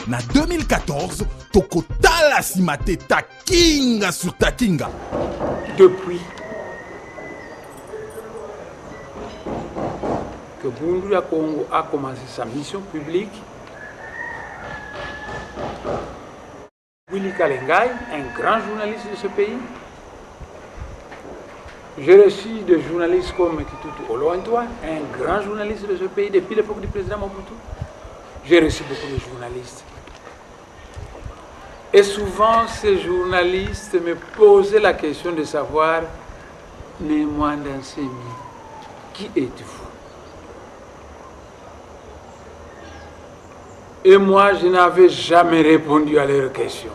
na 2014 tokotala nsima te takinga sur takinga. Depuis que Bundu Congo a commencé sa mission publique, Willy Kalengai, un grand journaliste de ce pays, j'ai reçu des journalistes comme Kitutu Olointois, un grand journaliste de ce pays depuis l'époque du président Mobutu. J'ai reçu beaucoup de journalistes. Et souvent, ces journalistes me posaient la question de savoir, mais moi, Dansemi, qui êtes-vous? Et moi, je n'avais jamais répondu à leurs questions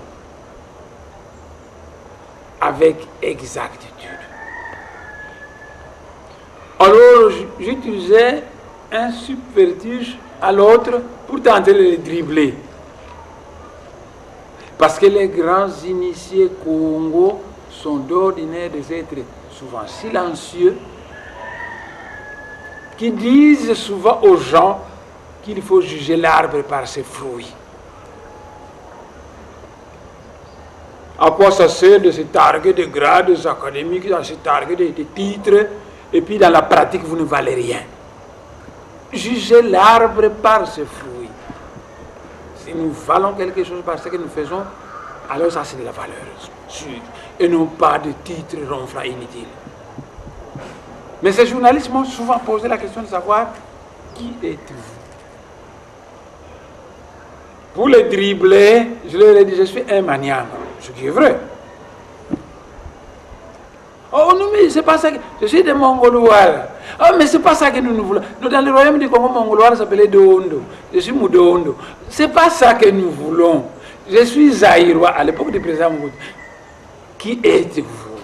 avec exactitude. Alors, j'utilisais un subterfuge à l'autre pour tenter de les dribbler. Parce que les grands initiés Congo sont d'ordinaire des êtres souvent silencieux, qui disent souvent aux gens qu'il faut juger l'arbre par ses fruits. À quoi ça sert de se targuer de grades académiques, de se targuer de titres, et puis dans la pratique, vous ne valez rien. Jugez l'arbre par ses fruits. Si nous valons quelque chose par ce que nous faisons, alors ça c'est de la valeur sûre, et non pas de titres ronflants inutiles. Mais ces journalistes m'ont souvent posé la question de savoir qui êtes-vous. Pour les dribbler, je leur ai dit je suis un maniaque, ce qui est vrai. Oh non, mais c'est pas ça que... Je suis des Mongolois. Oh, mais c'est pas ça que nous voulons. Nous, dans le royaume du Congo, Mongolois s'appelait Dondo. Je suis Moudondo. C'est pas ça que nous voulons. Je suis Zaïrois à l'époque du président Mobutu. Qui êtes-vous?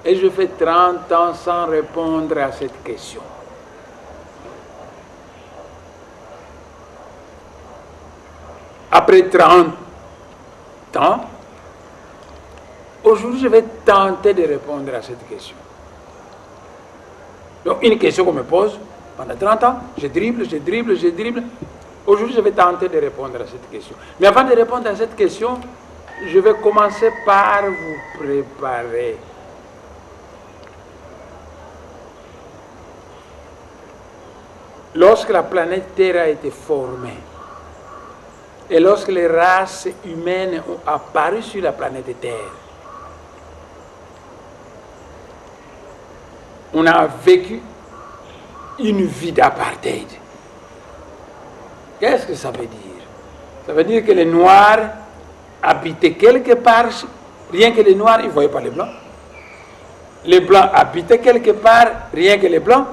Et je fais 30 ans sans répondre à cette question. Après 30 ans, aujourd'hui, je vais tenter de répondre à cette question. Donc, une question qu'on me pose pendant 30 ans, je dribble. Aujourd'hui, je vais tenter de répondre à cette question. Mais avant de répondre à cette question, je vais commencer par vous préparer. Lorsque la planète Terre a été formée, et lorsque les races humaines ont apparu sur la planète Terre, on a vécu une vie d'apartheid. Qu'est-ce que ça veut dire? Ça veut dire que les Noirs habitaient quelque part, rien que les Noirs, ils ne voyaient pas les Blancs. Les Blancs habitaient quelque part, rien que les Blancs,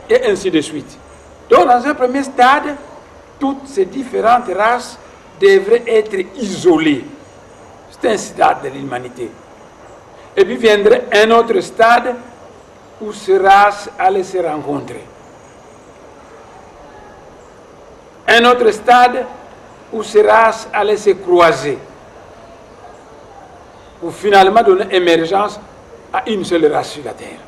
et ainsi de suite. Donc, dans un premier stade, toutes ces différentes races devraient être isolées. C'est un stade de l'humanité. Et puis viendrait un autre stade où ces races allaient se rencontrer. Un autre stade où ces races allaient se croiser. Pour finalement donner émergence à une seule race sur la Terre.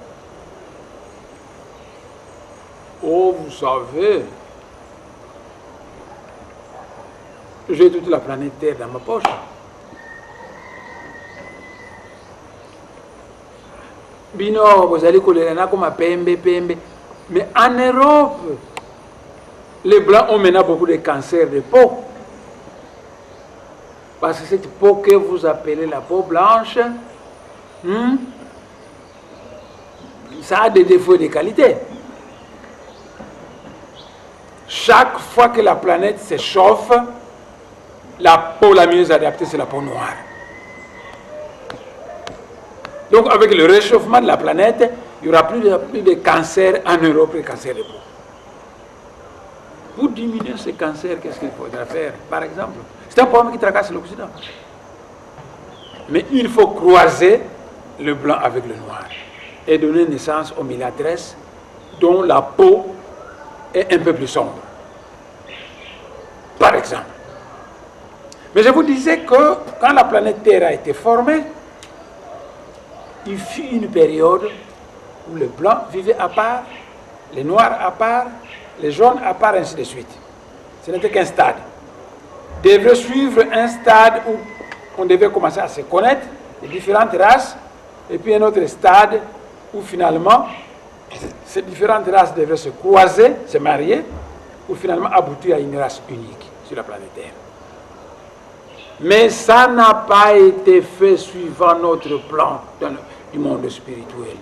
Oh, vous savez, j'ai toute la planète Terre dans ma poche. Bino, vous allez coller comme pembe. Mais en Europe, les Blancs ont maintenant beaucoup de cancers de peau. Parce que cette peau que vous appelez la peau blanche, ça a des défauts et des qualités. Chaque fois que la planète se chauffe, la peau la mieux adaptée, c'est la peau noire. Donc, avec le réchauffement de la planète, il n'y aura plus de cancer en Europe, de cancer de peau. Pour diminuer ces cancers, qu'est-ce qu'il faudra faire? Par exemple, c'est un problème qui tracasse l'Occident. Mais il faut croiser le blanc avec le noir et donner naissance aux mulâtresses dont la peau est un peu plus sombre. Par exemple. Mais je vous disais que quand la planète Terre a été formée, il fut une période où les blancs vivaient à part, les noirs à part, les jaunes à part, ainsi de suite. ce n'était qu'un stade. Devrait suivre un stade où on devait commencer à se connaître, les différentes races, et puis un autre stade où finalement ces différentes races devraient se croiser, se marier, pour finalement aboutir à une race unique sur la planète Terre. Mais ça n'a pas été fait suivant notre plan du monde spirituel.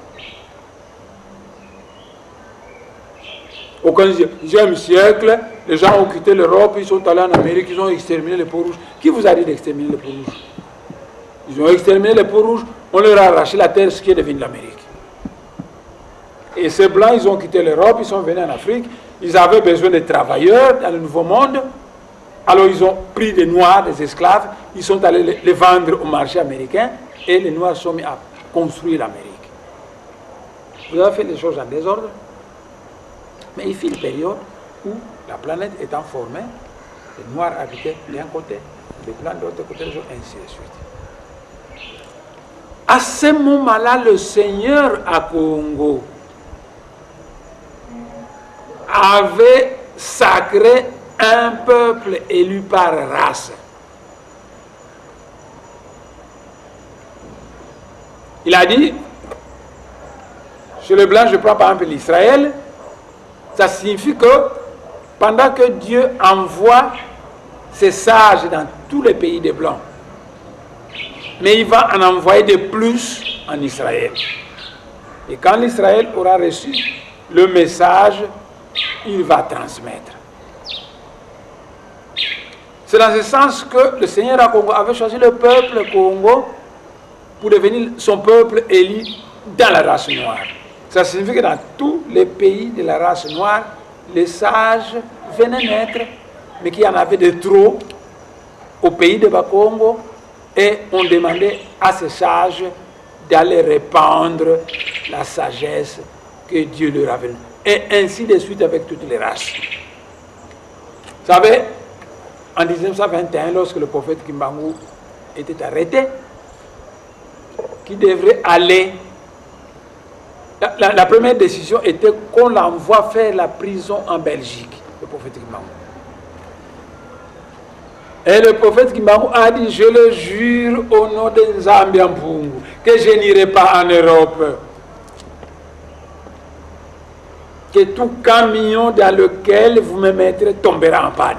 Au 15e siècle, les gens ont quitté l'Europe, ils sont allés en Amérique, ils ont exterminé les peaux rouges. Qui vous a dit d'exterminer les peaux rouges? Ils ont exterminé les peaux rouges, on leur a arraché la terre, ce qui est devenu l'Amérique. Et ces blancs, ils ont quitté l'Europe, ils sont venus en Afrique, ils avaient besoin de travailleurs dans le Nouveau Monde, alors ils ont pris des Noirs, des esclaves, ils sont allés les vendre au marché américain, et les Noirs sont mis à construire l'Amérique. Vous avez fait les choses en désordre, mais il fut une période où la planète étant formée, les Noirs habitaient d'un côté, les Blancs de l'autre côté, ainsi de suite. À ce moment-là, le Seigneur à Congo avait sacré un peuple élu par race. Il a dit, chez les Blancs, je prends par exemple l'Israël, ça signifie que pendant que Dieu envoie ses sages dans tous les pays des Blancs, mais il va en envoyer de plus en Israël. Et quand l'Israël aura reçu le message, il va transmettre. C'est dans ce sens que le Seigneur à Congo avait choisi le peuple Congo pour devenir son peuple élu dans la race noire. Ça signifie que dans tous les pays de la race noire, les sages venaient naître, mais qu'il y en avait de trop au pays de Bakongo, et on demandait à ces sages d'aller répandre la sagesse que Dieu leur avait donnée. Et ainsi de suite avec toutes les races. Vous savez, en 1921, lorsque le prophète Kimbangu était arrêté, qui devrait aller, la première décision était qu'on l'envoie faire la prison en Belgique, le prophète Kimbangu. Et le prophète Kimbangu a dit, je le jure au nom de Nzambi Mpungu, que je n'irai pas en Europe. Que tout camion dans lequel vous me mettrez tombera en panne.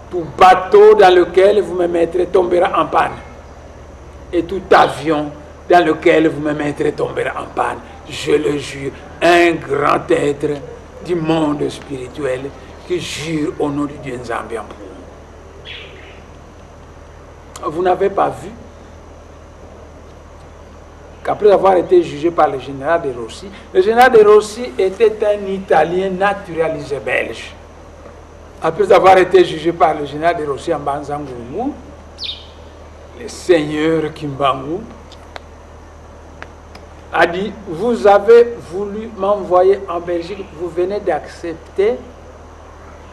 Tout bateau dans lequel vous me mettrez tombera en panne. Et tout avion dans lequel vous me mettrez tombera en panne. Je le jure, un grand être du monde spirituel qui jure au nom du Dieu Nzambi Mpungu. Vous n'avez pas vu qu'après avoir été jugé par le général de Rossi, le général de Rossi était un Italien naturalisé belge. Après avoir été jugé par le général de Rossi en Banzangoumou, le seigneur Kimbangu a dit, vous avez voulu m'envoyer en Belgique, vous venez d'accepter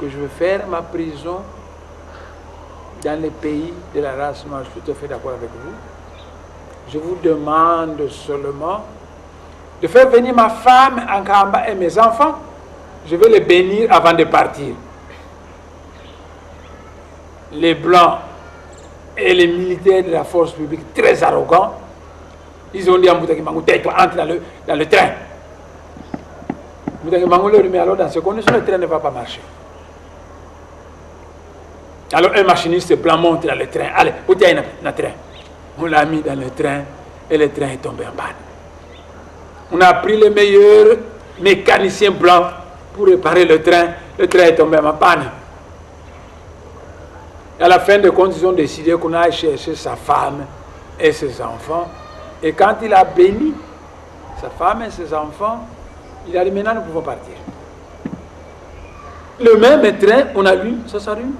que je vais faire ma prison dans les pays de la race noire. Je suis tout à fait d'accord avec vous. Je vous demande seulement de faire venir ma femme en Kamba et mes enfants. Je vais les bénir avant de partir. Les Blancs et les militaires de la force publique, très arrogants, ils ont dit à Moutakimangu, tais-toi, entre dans le train. Moutakimangu leur dit, mais alors dans ces conditions, le train ne va pas marcher. Alors un machiniste blanc monte dans le train. Allez, où est le train? On l'a mis dans le train et le train est tombé en panne. On a pris les meilleurs mécaniciens blancs pour réparer le train est tombé en panne. À la fin de compte, ils ont décidé qu'on aille chercher sa femme et ses enfants. Et quand il a béni sa femme et ses enfants, il a dit, maintenant nous pouvons partir. Le même train, on a lu, ça s'allume.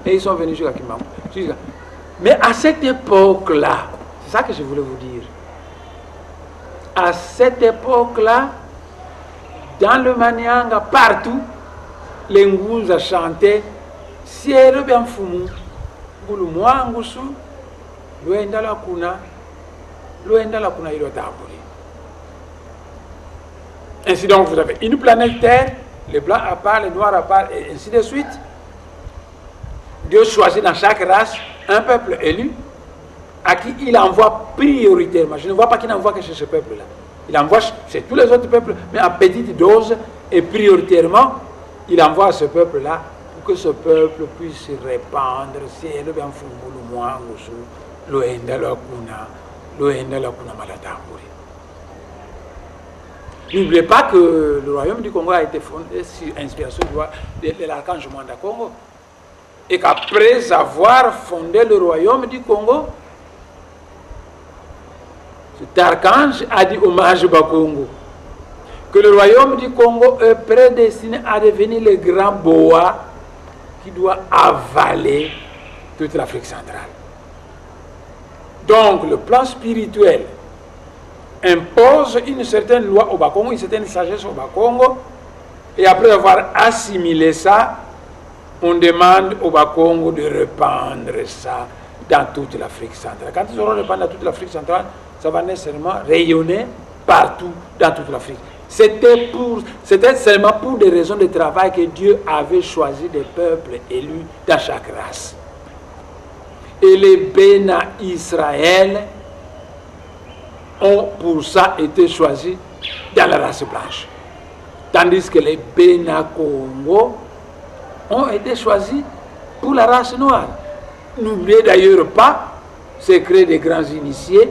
Et ils sont venus jusqu'à Kimbangu. Mais à cette époque-là, c'est ça que je voulais vous dire. À cette époque-là, dans le Manianga, partout, les Ngouz chantaient Siere Bianfumu, Gulumwa Ngusu, Luenda la Kuna Ilotamburi. Ainsi donc, vous avez une planète Terre les blancs à part, les noirs à part, et ainsi de suite. Dieu choisit dans chaque race un peuple élu à qui il envoie prioritairement. Je ne vois pas qu'il n'envoie que chez ce peuple-là. Il envoie chez tous les autres peuples, mais en petite dose, et prioritairement, il envoie à ce peuple-là pour que ce peuple puisse se répandre. N'oubliez pas que le royaume du Congo a été fondé sur inspiration de l'archange Mwanda Congo. Et qu'après avoir fondé le royaume du Congo, cet archange a dit hommage au Congo. Que le royaume du Congo est prédestiné à devenir le grand boa qui doit avaler toute l'Afrique centrale. Donc le plan spirituel impose une certaine loi au Bas-Congo, une certaine sagesse au Bas-Congo, et après avoir assimilé ça, on demande au Bas-Congo de répandre ça dans toute l'Afrique centrale. Quand ils auront répandu dans toute l'Afrique centrale, ça va nécessairement rayonner partout dans toute l'Afrique. C'était seulement pour des raisons de travail que Dieu avait choisi des peuples élus dans chaque race. Et les Bénin Israël ont pour ça été choisis dans la race blanche. Tandis que les Bénin Congo ont été choisis pour la race noire. N'oubliez d'ailleurs pas, secret des grands initiés,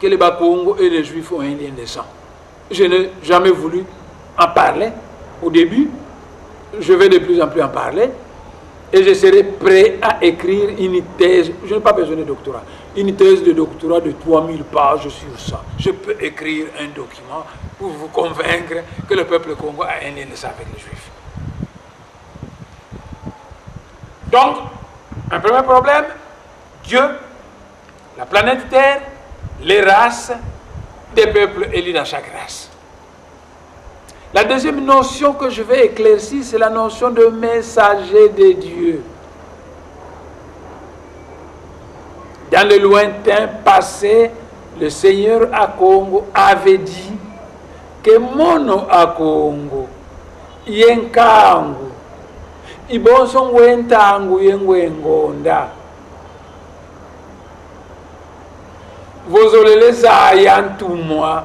que les Bas-Congo et les Juifs ont un lien de sang. Je n'ai jamais voulu en parler au début. Je vais de plus en plus en parler. Et je serai prêt à écrire une thèse. Je n'ai pas besoin de doctorat. Une thèse de doctorat de 3000 pages sur ça. Je peux écrire un document pour vous convaincre que le peuple congo a un lien de sang avec les Juifs. Donc, un premier problème, Dieu, la planète Terre, les races, des peuples élus dans chaque race. La deuxième notion que je vais éclaircir, c'est la notion de messager de Dieu. Dans le lointain passé, le Seigneur à Congo avait dit que mono à Congo, yenkangu, ibonso ngwentangu yengwengonda. Vozolele zayantumwa,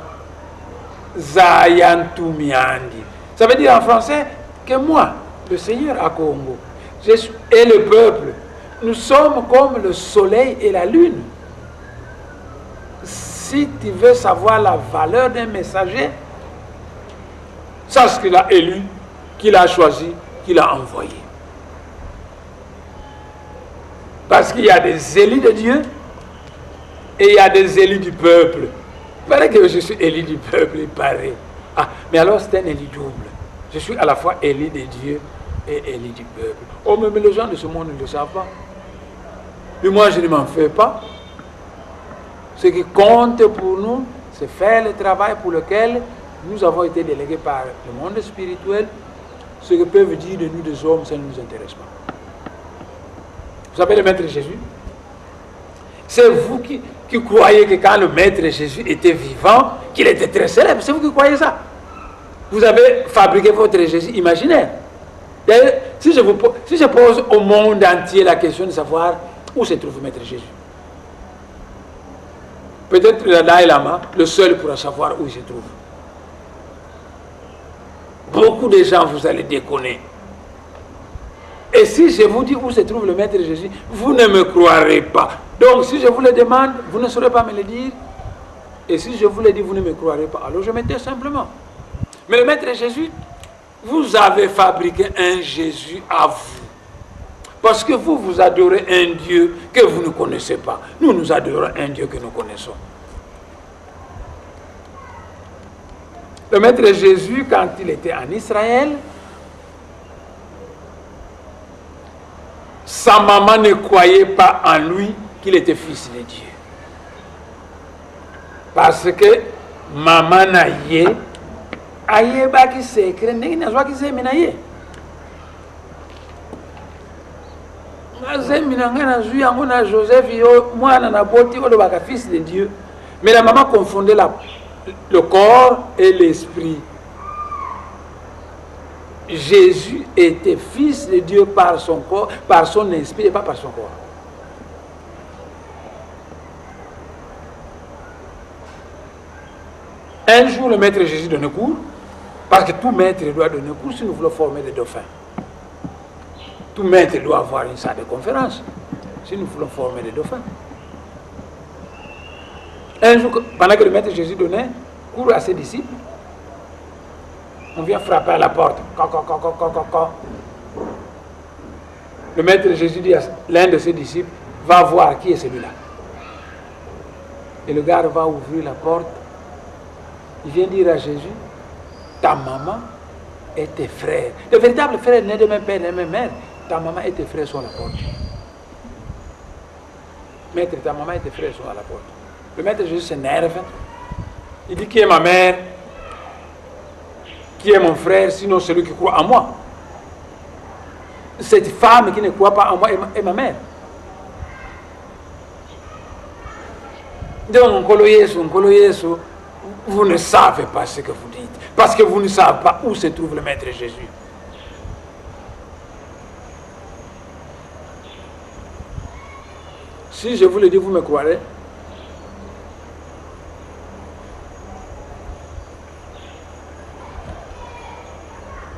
zayantumiandi. Ça veut dire en français que moi, le Seigneur à Congo, et le peuple, nous sommes comme le soleil et la lune. Si tu veux savoir la valeur d'un messager, sache ce qu'il a élu, qu'il a choisi, qu'il a envoyé. Parce qu'il y a des élus de Dieu et il y a des élus du peuple. Il paraît que je suis élu du peuple, il paraît. Ah, mais alors c'est un élu double. Je suis à la fois élu de Dieu et élu du peuple. Oh, mais les gens de ce monde ne le savent pas. Mais moi, je ne m'en fais pas. Ce qui compte pour nous, c'est faire le travail pour lequel nous avons été délégués par le monde spirituel. Ce que peuvent dire de nous des hommes, ça ne nous intéresse pas. Vous savez le Maître Jésus? C'est vous qui croyez que quand le Maître Jésus était vivant, qu'il était très célèbre. C'est vous qui croyez ça. Vous avez fabriqué votre Jésus imaginaire. D'ailleurs, si je pose au monde entier la question de savoir où se trouve Maître Jésus, peut-être le Dalai Lama, le seul pourra savoir où il se trouve. Beaucoup de gens, vous allez déconner. Et si je vous dis où se trouve le Maître Jésus, vous ne me croirez pas. Donc, si je vous le demande, vous ne saurez pas me le dire. Et si je vous le dis, vous ne me croirez pas. Alors, je me tais simplement. Mais le Maître Jésus, vous avez fabriqué un Jésus à vous. Parce que vous adorez un Dieu que vous ne connaissez pas. Nous adorons un Dieu que nous connaissons. Le Maître Jésus, quand il était en Israël, sa maman ne croyait pas en lui qu'il était fils de Dieu. Parce que maman naye, aye baki secret, n'est pas qui s'est Joseph, moi, fils de Dieu. Mais la maman confondait le corps et l'esprit. Jésus était fils de Dieu par son corps, par son esprit et pas par son corps. Un jour, le maître Jésus donnait cours, parce que tout maître doit donner cours si nous voulons former des dauphins. Tout maître doit avoir une salle de conférence si nous voulons former des dauphins. Un jour, pendant que le maître Jésus donnait cours à ses disciples, on vient frapper à la porte. Le maître Jésus dit à l'un de ses disciples, va voir qui est celui-là. Et le gars va ouvrir la porte. Il vient dire à Jésus, ta maman et tes frères, de véritables frères nés de même père et de même mère, ta maman et tes frères sont à la porte. Maître, ta maman et tes frères sont à la porte. Le maître Jésus s'énerve. Il dit, qui est ma mère? Qui est mon frère, sinon celui qui croit en moi? Cette femme qui ne croit pas en moi est ma mère. Donc, vous ne savez pas ce que vous dites, parce que vous ne savez pas où se trouve le maître Jésus. Si je vous le dis, vous me croirez?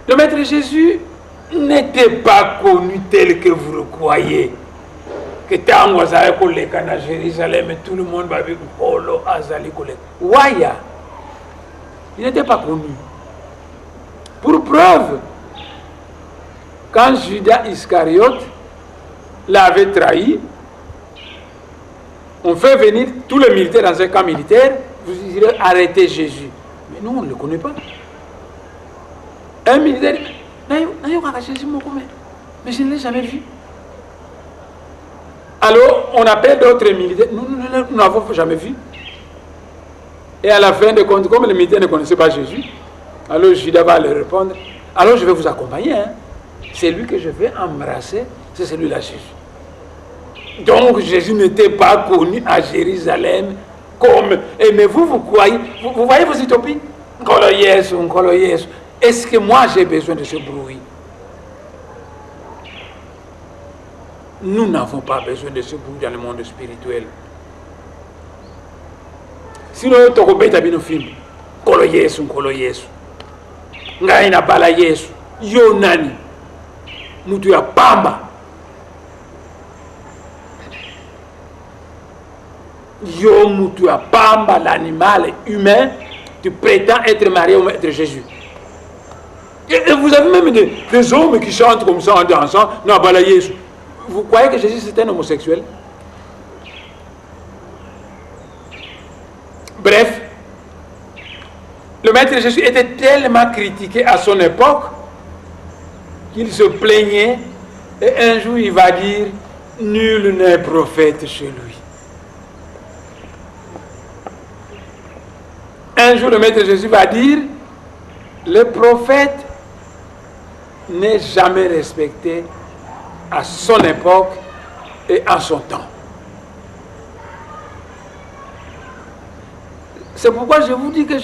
Le maître Jésus n'était pas connu tel que vous le croyez. Que tant à Jérusalem, tout le monde va dire Polo Azali Kolek. Waya. Il n'était pas connu. Pour preuve, quand Judas Iscariote l'avait trahi, on fait venir tous les militaires dans un camp militaire, vous direz arrêtez Jésus. Mais nous, on ne le connaît pas. Un militaire dit, mais je ne l'ai jamais vu. Alors, on appelle d'autres militaires, nous n'avons jamais vu. Et à la fin de compte, comme les militaires ne connaissaient pas Jésus, alors Judas va leur répondre, alors je vais vous accompagner. Hein. C'est lui que je vais embrasser, c'est celui-là Jésus. Donc Jésus n'était pas connu à Jérusalem comme... Mais vous croyez, vous voyez vos utopies? Est-ce que moi j'ai besoin de ce bruit? Nous n'avons pas besoin de ce bruit dans le monde spirituel. Sinon, tu as un film. Kolo Yesu. Ngai na bala Yesu. Yo nani. Mutu ya pamba. Yo mutu ya pamba, l'animal humain. Tu prétends être marié au maître Jésus. Et vous avez même des hommes qui chantent comme ça en dansant. Na bala Yesu. Vous croyez que Jésus c'est un homosexuel? Bref, le maître Jésus était tellement critiqué à son époque qu'il se plaignait et un jour il va dire nul n'est prophète chez lui. Un jour le maître Jésus va dire le prophète n'est jamais respecté à son époque et à son temps. C'est pourquoi je vous dis que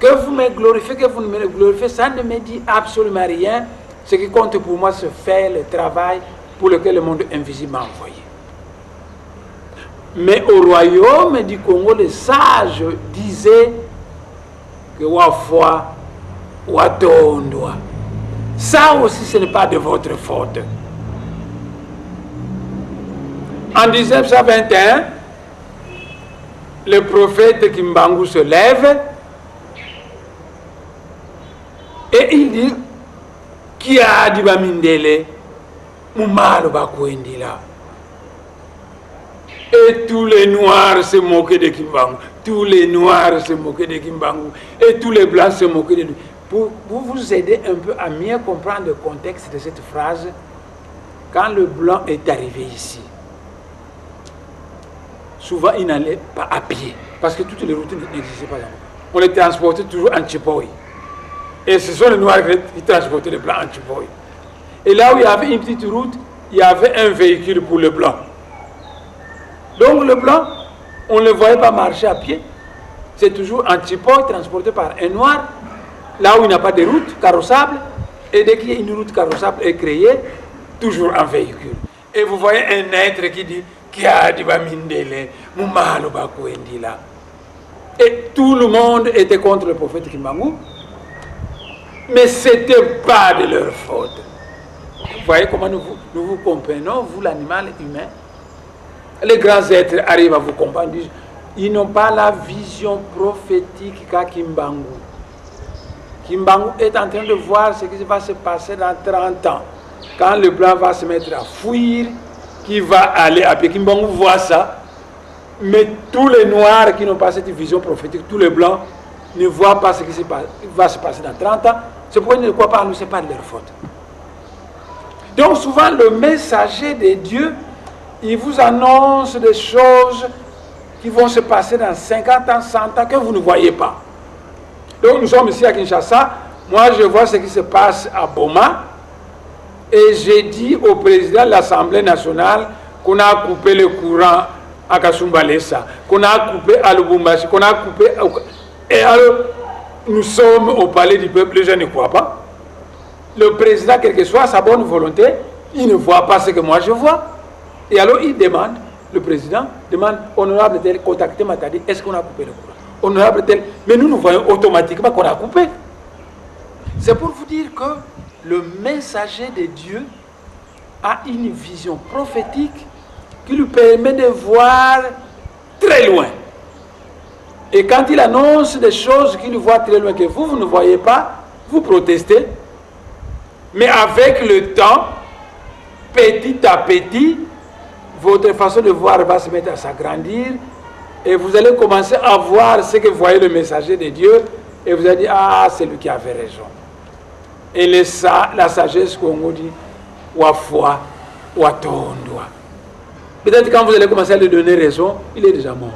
que vous me glorifiez, que vous ne me glorifiez, ça ne me dit absolument rien. Ce qui compte pour moi, c'est faire le travail pour lequel le monde invisible m'a envoyé. Mais au royaume du Congo, les sages disaient que Wafwa, Watondwa. Ça aussi, ce n'est pas de votre faute. En 1921, le prophète Kimbangu se lève et il dit qui a dit Bamindele Moumalo Bakwendila. Et tous les noirs se moquaient de Kimbangu. Tous les noirs se moquaient de Kimbangu. Et tous les blancs se moquaient de lui. Pour vous aider un peu à mieux comprendre le contexte de cette phrase, quand le blanc est arrivé ici, souvent il n'allait pas à pied, parce que toutes les routes n'existaient pas. On les transportait toujours en Tchipoï. Et ce sont les noirs qui transportaient les blancs en Tchipoï. Et là où il y avait une petite route, il y avait un véhicule pour le blanc. Donc le blanc, on ne le voyait pas marcher à pied. C'est toujours en Tchipoï, transporté par un noir, là où il n'y a pas de route carrossable. Et dès qu'il y a une route carrossable est créée, toujours en véhicule. Et vous voyez un être qui dit et tout le monde était contre le prophète Kimbangu, mais ce n'était pas de leur faute. Vous voyez comment nous vous comprenons, vous l'animal humain. Les grands êtres arrivent à vous comprendre, ils n'ont pas la vision prophétique qu'a Kimbangu. Kimbangu est en train de voir ce qui va se passer dans 30 ans. Quand le blanc va se mettre à fuir, qui va aller à pied. Kimbangu voit ça, mais tous les noirs qui n'ont pas cette vision prophétique, tous les blancs, ne voient pas ce qui va se passer dans 30 ans. C'est pourquoi ils ne croient pas à nous, ce n'est pas de leur faute. Donc souvent, le messager de Dieu, il vous annonce des choses qui vont se passer dans 50 ans, 100 ans, que vous ne voyez pas. Donc nous sommes ici à Kinshasa, moi je vois ce qui se passe à Boma, et j'ai dit au président de l'Assemblée nationale qu'on a coupé le courant à Kasumbalesa, qu'on a coupé à Lubumbashi, qu'on a coupé... Et alors, nous sommes au palais du peuple, les gens ne croient pas. Le président, quelle que soit sa bonne volonté, il ne voit pas ce que moi je vois. Et alors il demande, le président demande, honorable tel, contactez Matadi, est-ce qu'on a coupé le courant? Honorable tel, mais nous voyons automatiquement qu'on a coupé. C'est pour vous dire que le messager de Dieu a une vision prophétique qui lui permet de voir très loin. Et quand il annonce des choses qu'il voit très loin, que vous ne voyez pas, vous protestez. Mais avec le temps, petit à petit, votre façon de voir va se mettre à s'agrandir et vous allez commencer à voir ce que voyait le messager de Dieu et vous allez dire, ah, c'est lui qui avait raison. Et la sagesse qu'on vous dit, wa foi, wa tondwa. Peut-être quand vous allez commencer à lui donner raison, il est déjà mort.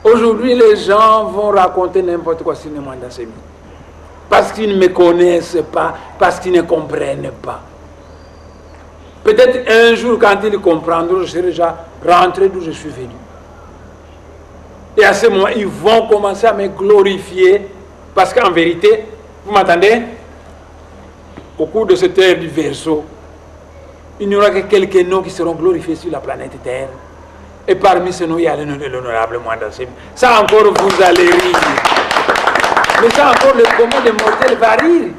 Aujourd'hui, les gens vont raconter n'importe quoi sur le mandat sémi. Parce qu'ils ne me connaissent pas, parce qu'ils ne comprennent pas. Peut-être un jour, quand ils comprendront, je serai déjà rentré d'où je suis venu. Et à ce moment, ils vont commencer à me glorifier. Parce qu'en vérité, vous m'entendez? Au cours de cette ère du Verseau, il n'y aura que quelques noms qui seront glorifiés sur la planète Terre. Et parmi ces noms, il y a le nom de l'honorable Mwanda-Nsemi. Ça encore, vous allez rire. Mais ça encore, le commun des mortels va rire.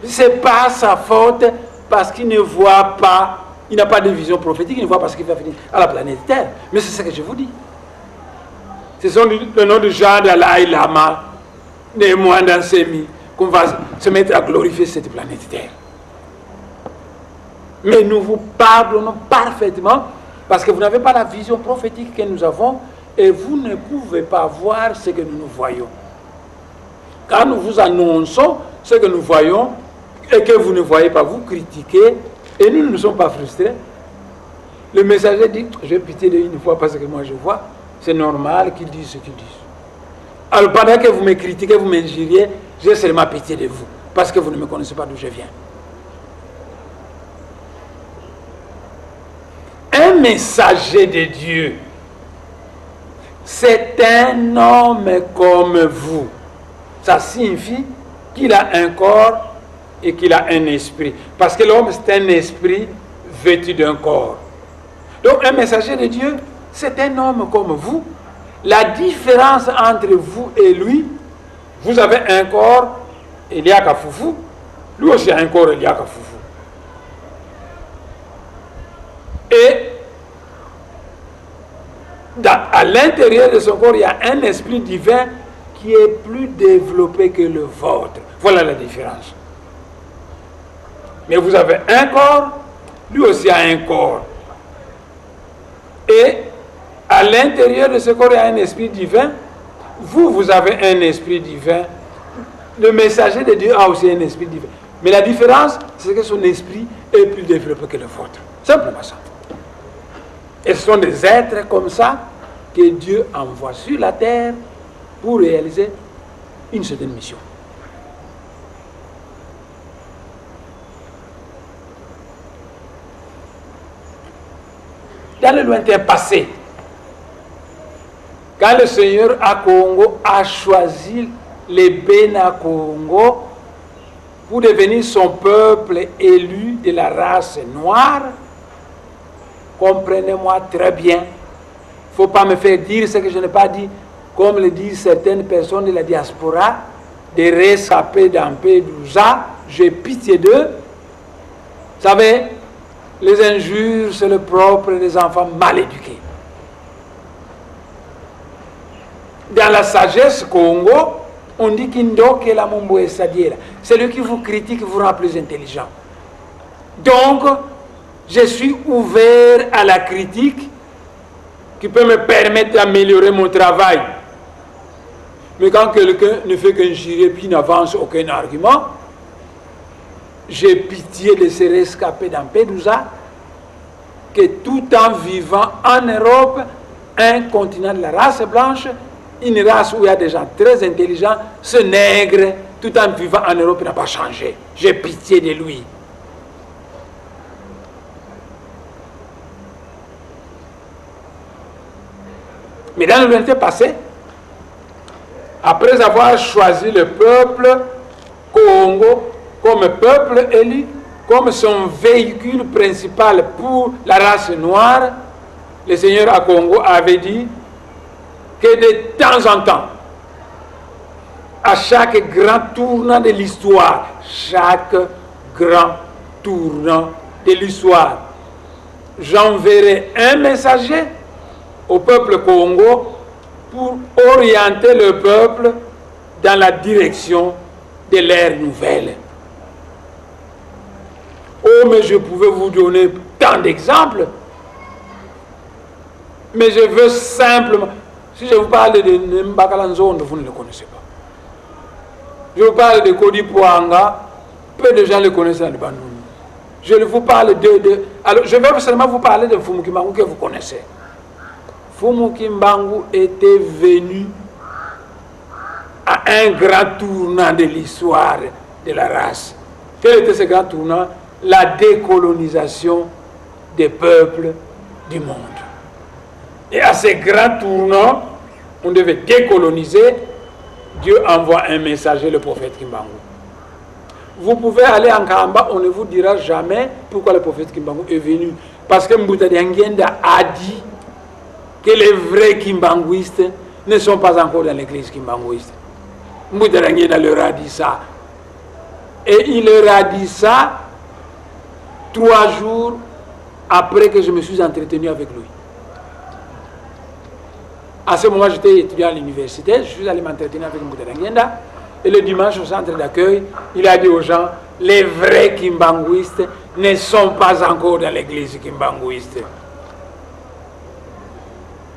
Ce n'est pas sa faute parce qu'il ne voit pas, il n'a pas de vision prophétique, il ne voit pas ce qui va finir à la planète Terre. Mais c'est ce que je vous dis. Ce sont le nom de Jean Dalai Lama, de Mwanda-Nsemi, qu'on va se mettre à glorifier cette planète Terre. Mais nous vous pardonnons parfaitement parce que vous n'avez pas la vision prophétique que nous avons et vous ne pouvez pas voir ce que nous voyons. Quand nous vous annonçons ce que nous voyons et que vous ne voyez pas, vous critiquez et nous ne sommes pas frustrés. Le messager dit, j'ai pitié de une fois parce que moi je vois, c'est normal qu'ils disent ce qu'ils disent. Alors pendant que vous me critiquez, vous m'injuriez, j'ai seulement pitié de vous parce que vous ne me connaissez pas d'où je viens. Un messager de Dieu, c'est un homme comme vous. Ça signifie qu'il a un corps et qu'il a un esprit. Parce que l'homme, c'est un esprit vêtu d'un corps. Donc un messager de Dieu, c'est un homme comme vous. La différence entre vous et lui, vous avez un corps, il y a qu'à foufou. Lui aussi a un corps, il y a qu'à foufou. Et à l'intérieur de son corps, il y a un esprit divin qui est plus développé que le vôtre. Voilà la différence. Mais vous avez un corps, lui aussi a un corps. Et à l'intérieur de ce corps, il y a un esprit divin. Vous avez un esprit divin. Le messager de Dieu a aussi un esprit divin. Mais la différence, c'est que son esprit est plus développé que le vôtre. Simplement ça. Et ce sont des êtres comme ça que Dieu envoie sur la terre pour réaliser une certaine mission. Dans le lointain passé, quand le Seigneur à Congo a choisi les Bena Congo pour devenir son peuple élu de la race noire, comprenez-moi très bien. Il ne faut pas me faire dire ce que je n'ai pas dit, comme le disent certaines personnes de la diaspora, des rescapés d'Ampédouza, j'ai pitié d'eux. Vous savez, les injures, c'est le propre des enfants mal éduqués. Dans la sagesse Congo, on dit qu'Indoke la Mumbo et Sadiela. Celui qui vous critique vous rend plus intelligent. Donc, je suis ouvert à la critique qui peut me permettre d'améliorer mon travail. Mais quand quelqu'un ne fait qu'un girer puis n'avance aucun argument, j'ai pitié de ces rescapés d'Ampédouza que tout en vivant en Europe, un continent de la race blanche, une race où il y a des gens très intelligents, ce nègre, tout en vivant en Europe, n'a pas changé. J'ai pitié de lui. Mais dans l'humanité passée, après avoir choisi le peuple Congo comme peuple élu, comme son véhicule principal pour la race noire, le Seigneur à Congo avait dit que de temps en temps, à chaque grand tournant de l'histoire, j'enverrai un messager au peuple Congo pour orienter le peuple dans la direction de l'ère nouvelle. Oh, mais je pouvais vous donner tant d'exemples, mais je veux simplement... Si je vous parle de Mbakalanzondo, vous ne le connaissez pas. Je vous parle de Kodi Pouanga, peu de gens le connaissent dans le Bandung. Je vous parle alors, je vais seulement vous parler de Fumu Kimbangu que vous connaissez. Fumu Kimbangu était venu à un grand tournant de l'histoire de la race. Quel était ce grand tournant? La décolonisation des peuples du monde. Et à ces grands tournants, on devait décoloniser. Dieu envoie un messager, le prophète Kimbangu. Vous pouvez aller en Kamba, on ne vous dira jamais pourquoi le prophète Kimbangu est venu. Parce que Mbouta Dianguenda a dit que les vrais Kimbanguistes ne sont pas encore dans l'église Kimbanguiste. Mbouta Dianguenda leur a dit ça. Et il leur a dit ça 3 jours après que je me suis entretenu avec lui. À ce moment, j'étais étudiant à l'université, je suis allé m'entretenir avec Mbouta Dianguenda. Et le dimanche, au centre d'accueil, il a dit aux gens, les vrais Kimbanguistes ne sont pas encore dans l'église Kimbanguiste.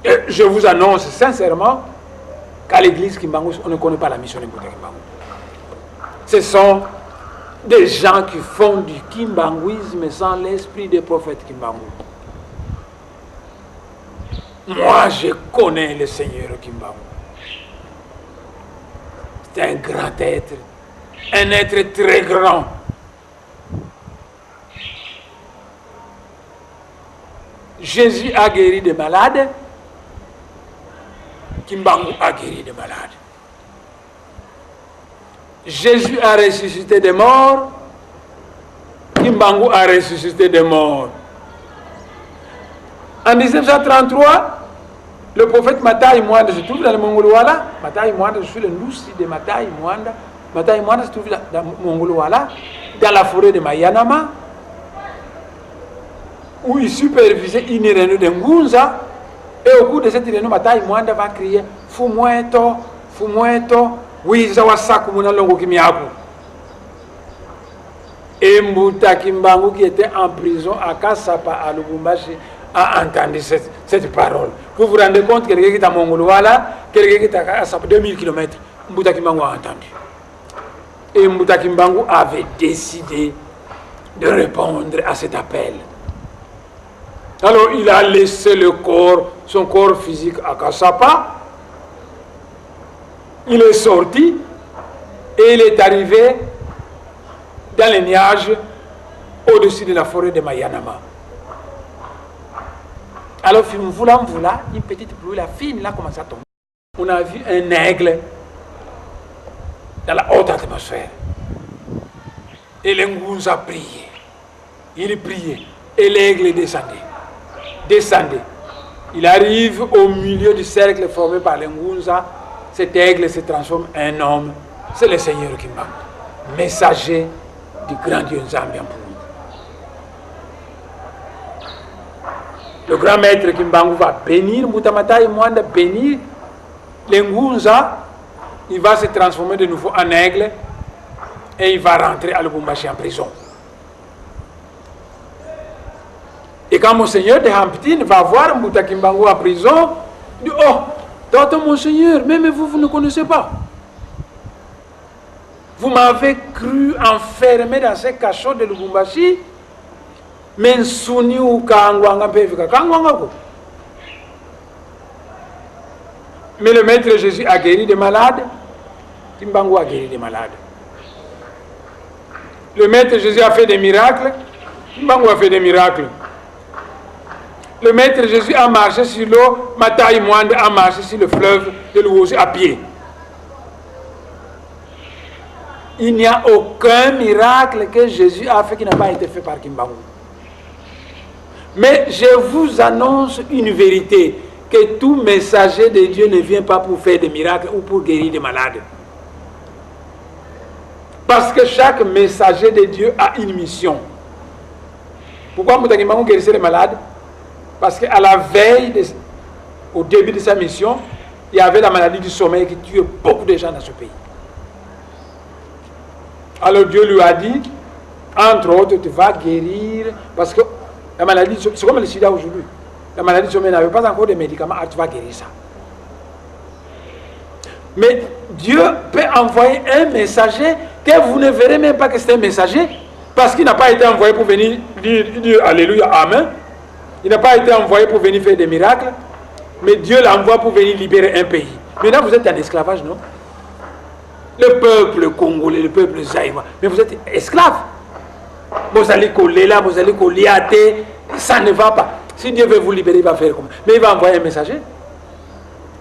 Et je vous annonce sincèrement qu'à l'église Kimbanguiste, on ne connaît pas la mission de Mbouta Kimbangu. Ce sont des gens qui font du Kimbanguisme sans l'esprit des prophètes Kimbangu. Moi, je connais le Seigneur Kimbangu. C'est un grand être, un être très grand. Jésus a guéri des malades, Kimbangu a guéri des malades. Jésus a ressuscité des morts, Kimbangu a ressuscité des morts. En 1933, le prophète Matai Mwanda se trouve dans le Mongolwala. Matai Mwanda, je suis le Noussi de Matai Mwanda. Matai Mwanda se trouve dans le Mongolwala, dans la forêt de Mayanama, où il supervisait une réunion de Ngunza. Et au cours de cette réunion, Matai Mwanda va crier Fumueto, Fumueto, Wizawasaku Munalongo Kimiaku. Et Mbouta Kimbangu, qui était en prison à Kassapa, à Lubumbashi, a entendu cette parole. Vous vous rendez compte, quelqu'un qui est à Mongolwala, quelqu'un qui est à 2000 km, Mbouta Kimbangu a entendu. Et Mbouta Kimbangu avait décidé de répondre à cet appel. Alors il a laissé son corps physique à Kassapa. Il est sorti et il est arrivé dans les nuages au-dessus de la forêt de Mayanama. Alors, une petite pluie, la fine, là, commence à tomber. on a vu un aigle dans la haute atmosphère. Et l'Ngunza priait. Il priait. Et l'aigle descendait. Descendait. Il arrive au milieu du cercle formé par l'Ngunza. Cet aigle se transforme en un homme. C'est le Seigneur Kimbangu, messager du grand Dieu Nzambi. Le grand maître Kimbangu va bénir Mutamata et Mwanda, bénir l'Ngunza. Il va se transformer de nouveau en aigle et il va rentrer à Lubumbashi en prison. Et quand Monseigneur de Hampton va voir Mbuta Kimbangu en prison, il dit: oh, tonton Monseigneur, même vous ne connaissez pas. Vous m'avez cru enfermé dans ce cachot de Lubumbashi, mais souni ou kangwanga pevika kangwanga ko. Mais le maître Jésus a guéri des malades. Kimbangu a guéri des malades. Le maître Jésus a fait des miracles. Kimbangu a fait des miracles. Le maître Jésus a marché sur l'eau. Mataï Mwande a marché sur le fleuve de l'Ouosi à pied. Il n'y a aucun miracle que Jésus a fait qui n'a pas été fait par Kimbangu. Mais je vous annonce une vérité, que tout messager de Dieu ne vient pas pour faire des miracles ou pour guérir des malades. Parce que chaque messager de Dieu a une mission. Pourquoi Mbuta Kimbangu guérissait les malades? Parce qu'à la veille, au début de sa mission, il y avait la maladie du sommeil qui tuait beaucoup de gens dans ce pays. Alors Dieu lui a dit, entre autres, tu vas guérir, parce que la maladie, c'est comme le sida aujourd'hui. La maladie du sommeil n'avait pas encore de médicaments, alors tu vas guérir ça. Mais Dieu peut envoyer un messager que vous ne verrez même pas que c'est un messager, parce qu'il n'a pas été envoyé pour venir dire Alléluia, Amen. Il n'a pas été envoyé pour venir faire des miracles, mais Dieu l'envoie pour venir libérer un pays. Maintenant, vous êtes en esclavage, non? Le peuple congolais, le peuple zaïrois, mais vous êtes esclaves. Vous allez coller là, vous allez coller à terre, ça ne va pas. Si Dieu veut vous libérer, il va faire comment? Mais il va envoyer un messager.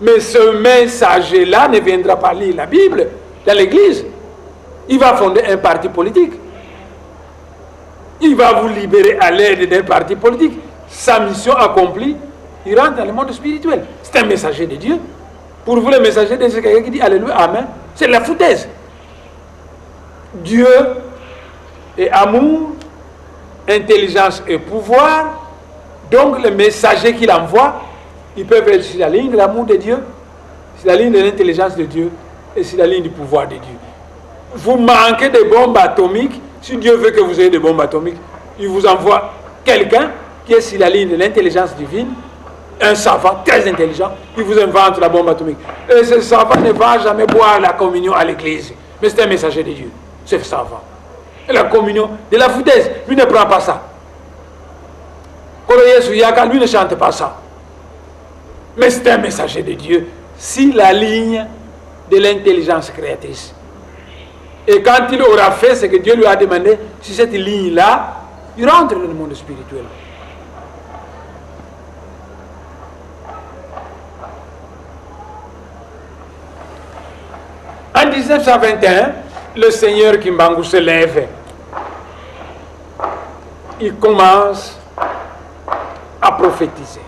Mais ce messager-là ne viendra pas lire la Bible dans l'église. Il va fonder un parti politique. Il va vous libérer à l'aide d'un parti politique. Sa mission accomplie, il rentre dans le monde spirituel. C'est un messager de Dieu. Pour vous, le messager de Dieu, c'est quelqu'un qui dit Alléluia, Amen. C'est la foutaise. Dieu est amour, intelligence et pouvoir. Donc, le messager qu'il envoie, ils peuvent être sur la ligne de l'amour de Dieu, sur la ligne de l'intelligence de Dieu et sur la ligne du pouvoir de Dieu. Vous manquez de bombes atomiques. Si Dieu veut que vous ayez des bombes atomiques, il vous envoie quelqu'un qui est sur la ligne de l'intelligence divine, un savant très intelligent, il vous invente la bombe atomique. Et ce savant ne va jamais boire la communion à l'église. Mais c'est un messager de Dieu, ce savant. Et la communion de la foutaise, lui ne prend pas ça. Lui ne chante pas ça. Mais c'est un messager de Dieu, si la ligne de l'intelligence créatrice. Et quand il aura fait ce que Dieu lui a demandé, sur cette ligne-là, il rentre dans le monde spirituel. En 1921, le Seigneur Kimbangu se lève. Il commence à prophétiser.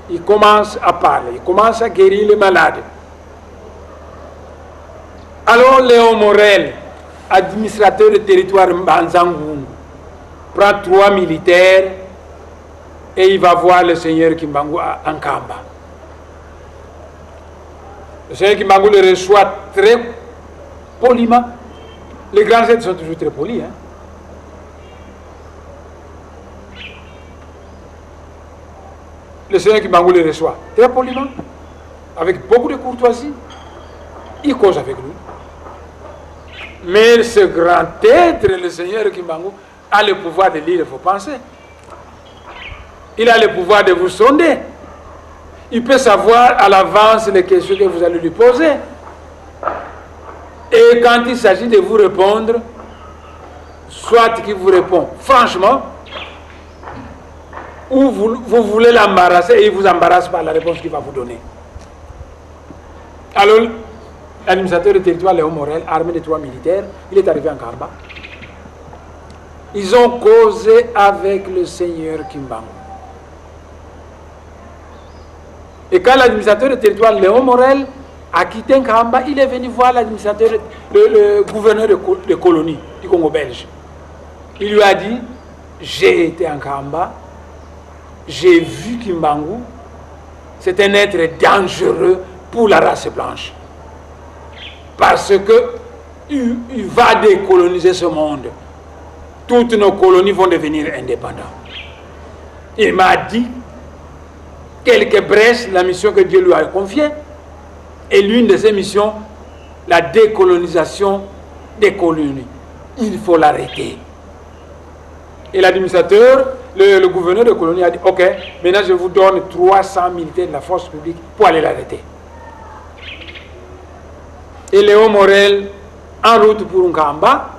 Il commence à parler. Il commence à guérir les malades. Alors Léon Morel, administrateur du territoire Mbanzangungu, prend 3 militaires et il va voir le Seigneur Kimbangu à Ankamba. Le Seigneur Kimbangu le reçoit très poliment. Les grands êtres sont toujours très polis. Hein? Le Seigneur Kimbangu le reçoit très poliment, avec beaucoup de courtoisie. Il cause avec lui. Mais ce grand être, le Seigneur Kimbangu, a le pouvoir de lire vos pensées. Il a le pouvoir de vous sonder. Il peut savoir à l'avance les questions que vous allez lui poser. Et quand il s'agit de vous répondre, soit qu'il vous répond franchement, ou vous voulez l'embarrasser et il vous embarrasse par la réponse qu'il va vous donner. Alors, l'administrateur du territoire, Léon Morel, armé de 3 militaires, il est arrivé en Kamba. Ils ont causé avec le seigneur Kimbangu. Et quand l'administrateur du territoire, Léon Morel, a quitté Kamba, il est venu voir l'administrateur, le gouverneur de colonie du Congo belge. Il lui a dit, j'ai été en Kamba, j'ai vu Kimbangu, c'est un être dangereux pour la race blanche. Parce que il va décoloniser ce monde. Toutes nos colonies vont devenir indépendantes. Il m'a dit quelques brèches, la mission que Dieu lui a confiée. Et l'une de ces missions, la décolonisation des colonies. Il faut l'arrêter. Et l'administrateur, le gouverneur de colonie a dit, ok, maintenant je vous donne 300 militaires de la force publique pour aller l'arrêter. Et Léon Morel, en route pour Nkamba,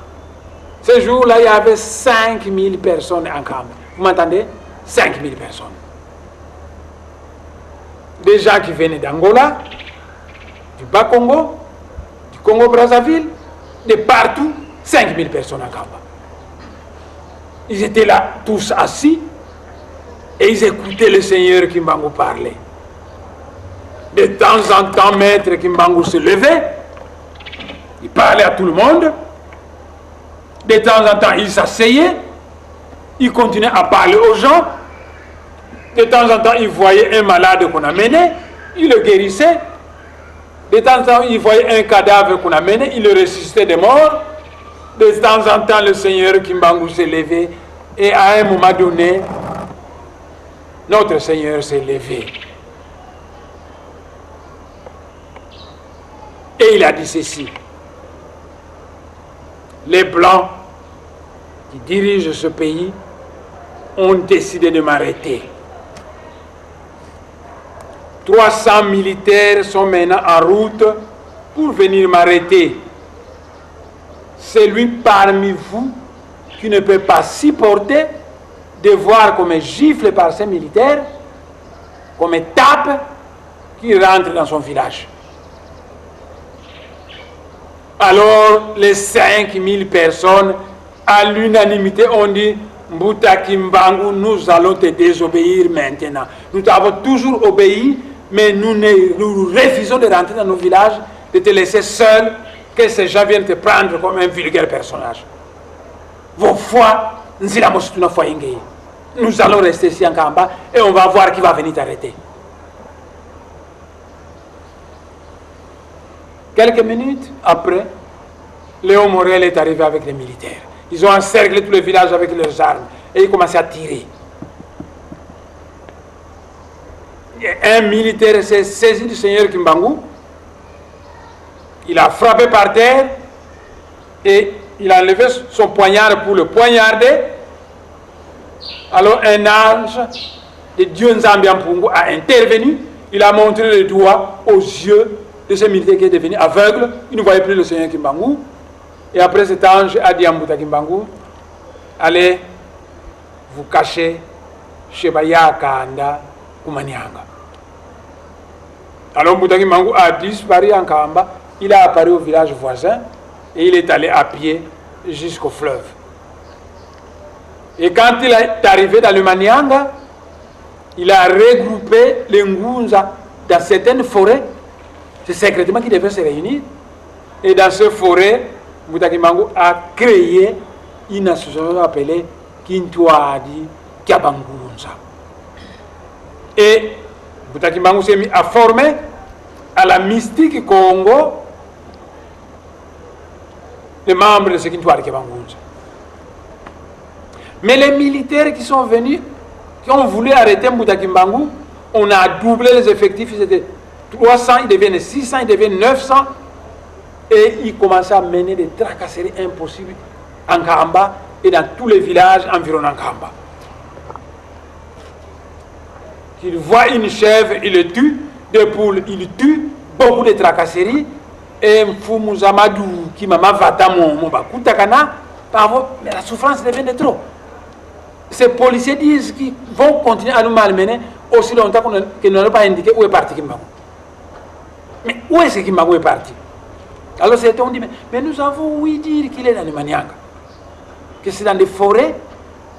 ce jour-là, il y avait 5000 personnes en Nkamba. Vous m'entendez? 5000 personnes. Des gens qui venaient d'Angola, du Bas-Congo, du Congo-Brazzaville, de partout, 5000 personnes en Nkamba. Ils étaient là, tous assis, et ils écoutaient le Seigneur Kimbangu parler. De temps en temps, Maître Kimbangu se levait, il parlait à tout le monde. De temps en temps, il s'asseyait, il continuait à parler aux gens. De temps en temps, il voyait un malade qu'on a mené, il le guérissait. De temps en temps, il voyait un cadavre qu'on a mené, il le ressuscitait des morts. De temps en temps, le Seigneur Kimbangu s'est levé et à un moment donné, notre Seigneur s'est levé. Et il a dit ceci. Les Blancs qui dirigent ce pays ont décidé de m'arrêter. 300 militaires sont maintenant en route pour venir m'arrêter. Celui parmi vous qui ne peut pas supporter de voir qu'on me gifle par ces militaires, qu'on me tape, qui rentre dans son village. Alors les 5000 personnes, à l'unanimité, ont dit, Mbuta Kimbangu, nous allons te désobéir maintenant. Nous t'avons toujours obéi, mais nous refusons de rentrer dans nos villages, de te laisser seul, que ces gens viennent te prendre comme un vulgaire personnage. Vos foi, nous allons rester ici en Kamba et on va voir qui va venir t'arrêter. Quelques minutes après, Léon Morel est arrivé avec les militaires. Ils ont encerclé tout le village avec leurs armes et ils commençaient à tirer. Un militaire s'est saisi du Seigneur Kimbangu. Il a frappé par terre et il a levé son poignard pour le poignarder. Alors un ange de Dieu Nzambi Ampungu a intervenu. Il a montré le doigt aux yeux de ce militaire qui est devenu aveugle. Il ne voyait plus le Seigneur Kimbangu. Et après cet ange a dit à Mbuta Kimbangu, allez vous cacher chez Baya Kanda Kumanianga. Alors Mbuta Kimbangu a disparu en Kamba. Il a apparu au village voisin et il est allé à pied jusqu'au fleuve. Et quand il est arrivé dans le Manianga, il a regroupé les Ngunza dans certaines forêts. C'est secrètement qu'ils devaient se réunir. Et dans ces forêts, Mbuta Kimbangu a créé une association appelée Kintuadi Kiabangunza. Et Mbuta Kimbangu s'est mis à former à la mystique Congo les membres de ce Kintuadi Kiabangunza. Mais les militaires qui sont venus, qui ont voulu arrêter Mbuta Kimbangu, on a doublé les effectifs, ils étaient 300, ils deviennent 600, ils deviennent 900, et ils commençaient à mener des tracasseries impossibles en Kamba et dans tous les villages environnant Kamba. Ils voient une chèvre, ils le tuent, des poules, ils le tuent, beaucoup de tracasseries, et Mfumuzamadou, qui m'a vata mon bakutakana, mais la souffrance devient de trop. Ces policiers disent qu'ils vont continuer à nous malmener aussi longtemps qu'ils n'ont pas indiqué où est parti Kimbangu. Mais où est-ce que Mago est parti? Alors certains ont dit, mais nous avons ouï dire qu'il est dans le Manianga, que c'est dans des forêts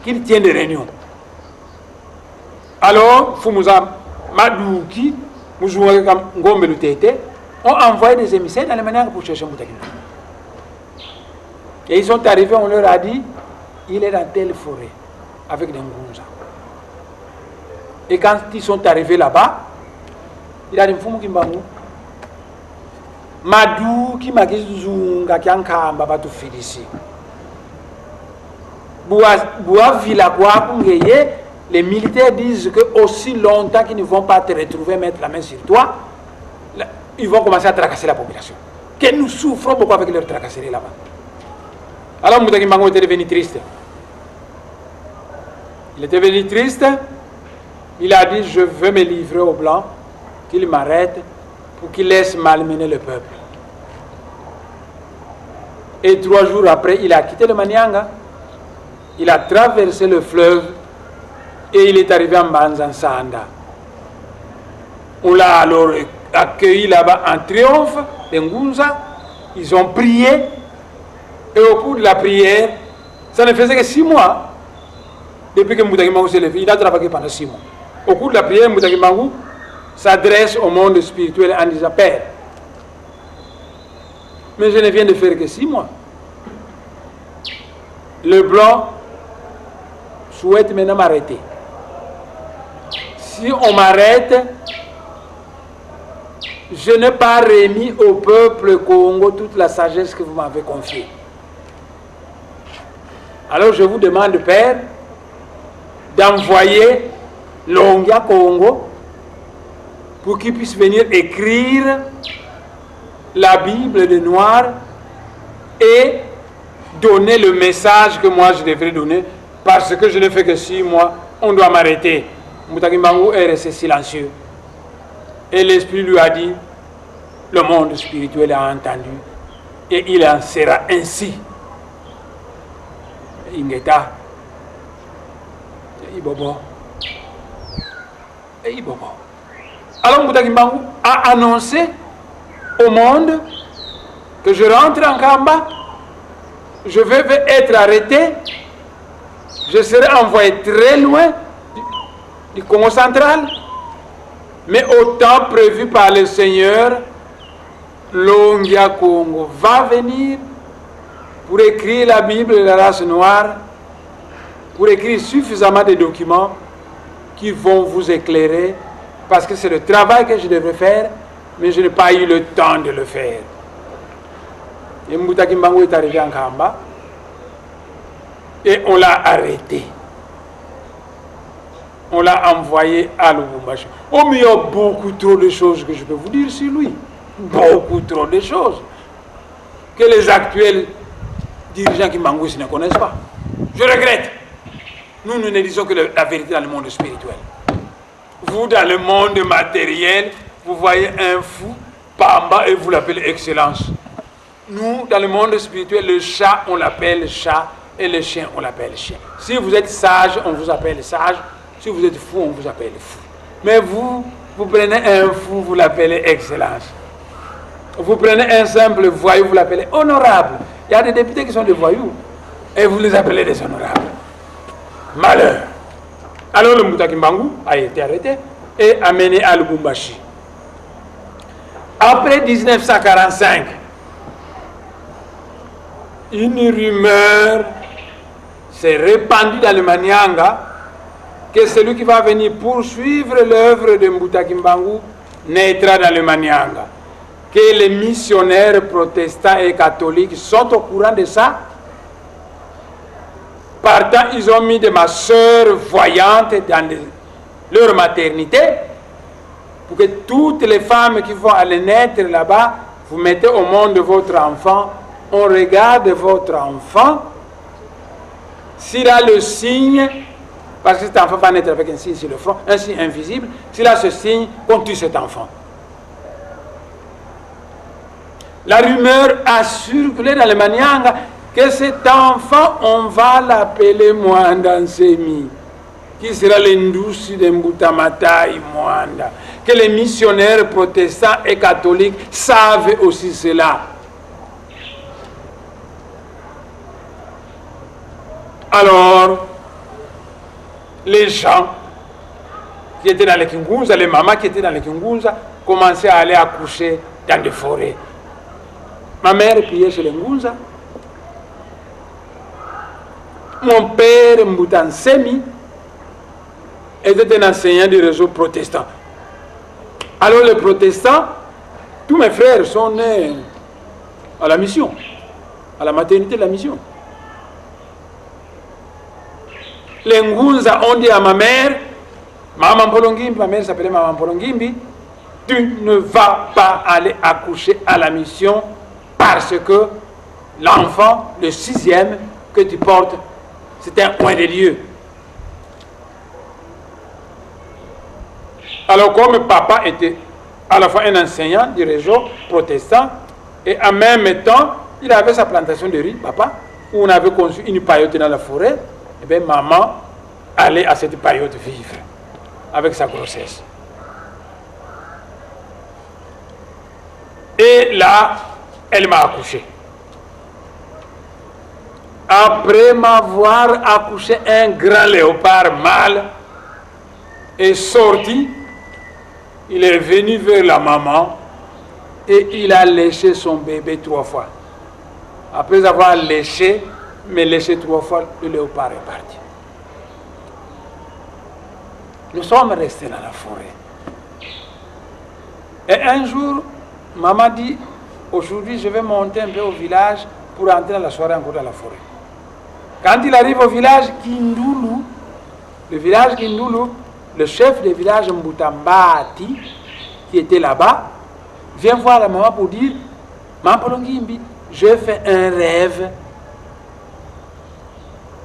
qu'il tient des réunions. Alors, Fumouza Madouki, Mouzouanga Ngombe Lutete, ont envoyé des émissaires dans le Manianga pour chercher Mbouta Kimbangu. Et ils sont arrivés, on leur a dit, il est dans telle forêt, avec des Ngunza. Et quand ils sont arrivés là-bas, il a dit, Mfumu Kimbangu, Madou qui m'a dit Zunga qui a tu félicite. Boua Vilagua, les militaires disent que aussi longtemps qu'ils ne vont pas te retrouver, mettre la main sur toi, ils vont commencer à tracasser la population. Que nous souffrons beaucoup avec leur tracasserie là-bas. Alors Mbouta Kimbangu était devenu triste. Il était devenu triste. Il a dit, je veux me livrer aux Blancs, qu'ils m'arrêtent pour qu'ils laissent malmener le peuple. Et 3 jours après, il a quitté le Manianga, il a traversé le fleuve et il est arrivé en Banzansanda. On l'a alors accueilli là-bas en triomphe, les Ngunza. Ils ont prié et au cours de la prière, ça ne faisait que 6 mois. Depuis que Mbouta Kimbangu s'est levé, il a travaillé pendant 6 mois. Au cours de la prière, Mbouta Kimbangu s'adresse au monde spirituel en disant, Père, mais je ne viens de faire que 6 mois. Le blanc souhaite maintenant m'arrêter. Si on m'arrête, je n'ai pas remis au peuple Congo toute la sagesse que vous m'avez confiée. Alors je vous demande, Père, d'envoyer Longia Congo pour qu'il puisse venir écrire la Bible de noir et donner le message que moi je devrais donner, parce que je ne fais que 6 mois, on doit m'arrêter. Mbouta Kimbangu est resté silencieux. Et l'Esprit lui a dit, le monde spirituel a entendu, et il en sera ainsi. Ingeta, Ibobo, et Ibobo. Alors Mbouta Kimbangu a annoncé au monde que je rentre en Kamba, je vais être arrêté, je serai envoyé très loin du Congo central, mais au temps prévu par le Seigneur, Longia Congo va venir pour écrire la Bible de la race noire, pour écrire suffisamment de documents qui vont vous éclairer, parce que c'est le travail que je devrais faire, mais je n'ai pas eu le temps de le faire. Et Mbouta Kimbangu est arrivé en Kamba et on l'a arrêté. On l'a envoyé à Lubumbashi. Oh, mais il y a beaucoup trop de choses que je peux vous dire sur lui. Beaucoup trop de choses que les actuels dirigeants Kimbangu ne connaissent pas. Je regrette. Nous ne disons que la vérité dans le monde spirituel. Vous, dans le monde matériel, vous voyez un fou, Pamba, et vous l'appelez excellence. Nous, dans le monde spirituel, le chat, on l'appelle chat, et le chien, on l'appelle chien. Si vous êtes sage, on vous appelle sage. Si vous êtes fou, on vous appelle fou. Mais vous prenez un fou, vous l'appelez excellence. Vous prenez un simple voyou, vous l'appelez honorable. Il y a des députés qui sont des voyous, et vous les appelez des honorables. Malheur. Alors le Mbouta Kimbangu a été arrêté et amené à Lubumbashi. Après 1945, une rumeur s'est répandue dans le Manianga que celui qui va venir poursuivre l'œuvre de Mbouta Kimbangu naîtra dans le Manianga. Que les missionnaires protestants et catholiques sont au courant de ça. Partant, ils ont mis de ma sœur voyante dans leur maternité pour que toutes les femmes qui vont aller naître là-bas, vous mettez au monde votre enfant, on regarde votre enfant, s'il a le signe, parce que cet enfant va naître avec un signe sur le front, un signe invisible, s'il a ce signe, qu'on tue cet enfant. La rumeur a circulé dans le Manianga que cet enfant, on va l'appeler Mwanda Nsemi, qui sera l'indouci de Mbouta Matai Mwanda. que les missionnaires protestants et catholiques savent aussi cela. Alors, les gens qui étaient dans les Kingunza, les mamans qui étaient dans les Kingunza, commençaient à aller accoucher dans des forêts. Ma mère priait chez les Ngunza. Mon père, Mbutansemi, était un enseignant du réseau protestant. Alors les protestants, tous mes frères sont nés à la mission, à la maternité de la mission. Les Ngunza ont dit à ma mère, Maman Polongimbi, ma mère s'appelait Maman Polongimbi, tu ne vas pas aller accoucher à la mission parce que l'enfant, le 6e que tu portes, c'est un point de Dieu. Alors comme papa était à la fois un enseignant du réseau protestant et en même temps, il avait sa plantation de riz, papa, où on avait conçu une paillote dans la forêt, et bien maman allait à cette paillote vivre avec sa grossesse. Et là, elle m'a accouché. Après m'avoir accouché, un grand léopard mâle est sorti. Il est venu vers la maman et il a léché son bébé 3 fois. Après avoir léché, mais léché 3 fois, le léopard est parti. Nous sommes restés dans la forêt. Et un jour, maman dit, aujourd'hui je vais monter un peu au village pour entrer dans la soirée encore dans la forêt. Quand il arrive au village Kindoulou, le village Kindoulou, le chef du village Mbutambati, qui était là-bas, vient voir la maman pour dire, Maman Polongimbi, j'ai fait un rêve.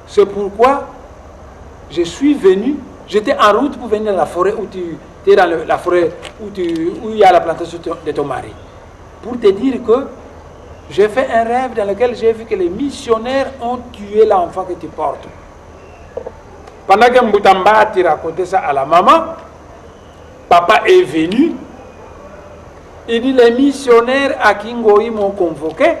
C'est pourquoi je suis venu, j'étais en route pour venir dans la forêt où tu es dans la forêt où il y a la plantation de ton mari. Pour te dire que j'ai fait un rêve dans lequel j'ai vu que les missionnaires ont tué l'enfant que tu portes. Pendant que Mbutambati racontait ça à la maman, papa est venu. Il dit, les missionnaires à Kingoï m'ont convoqué.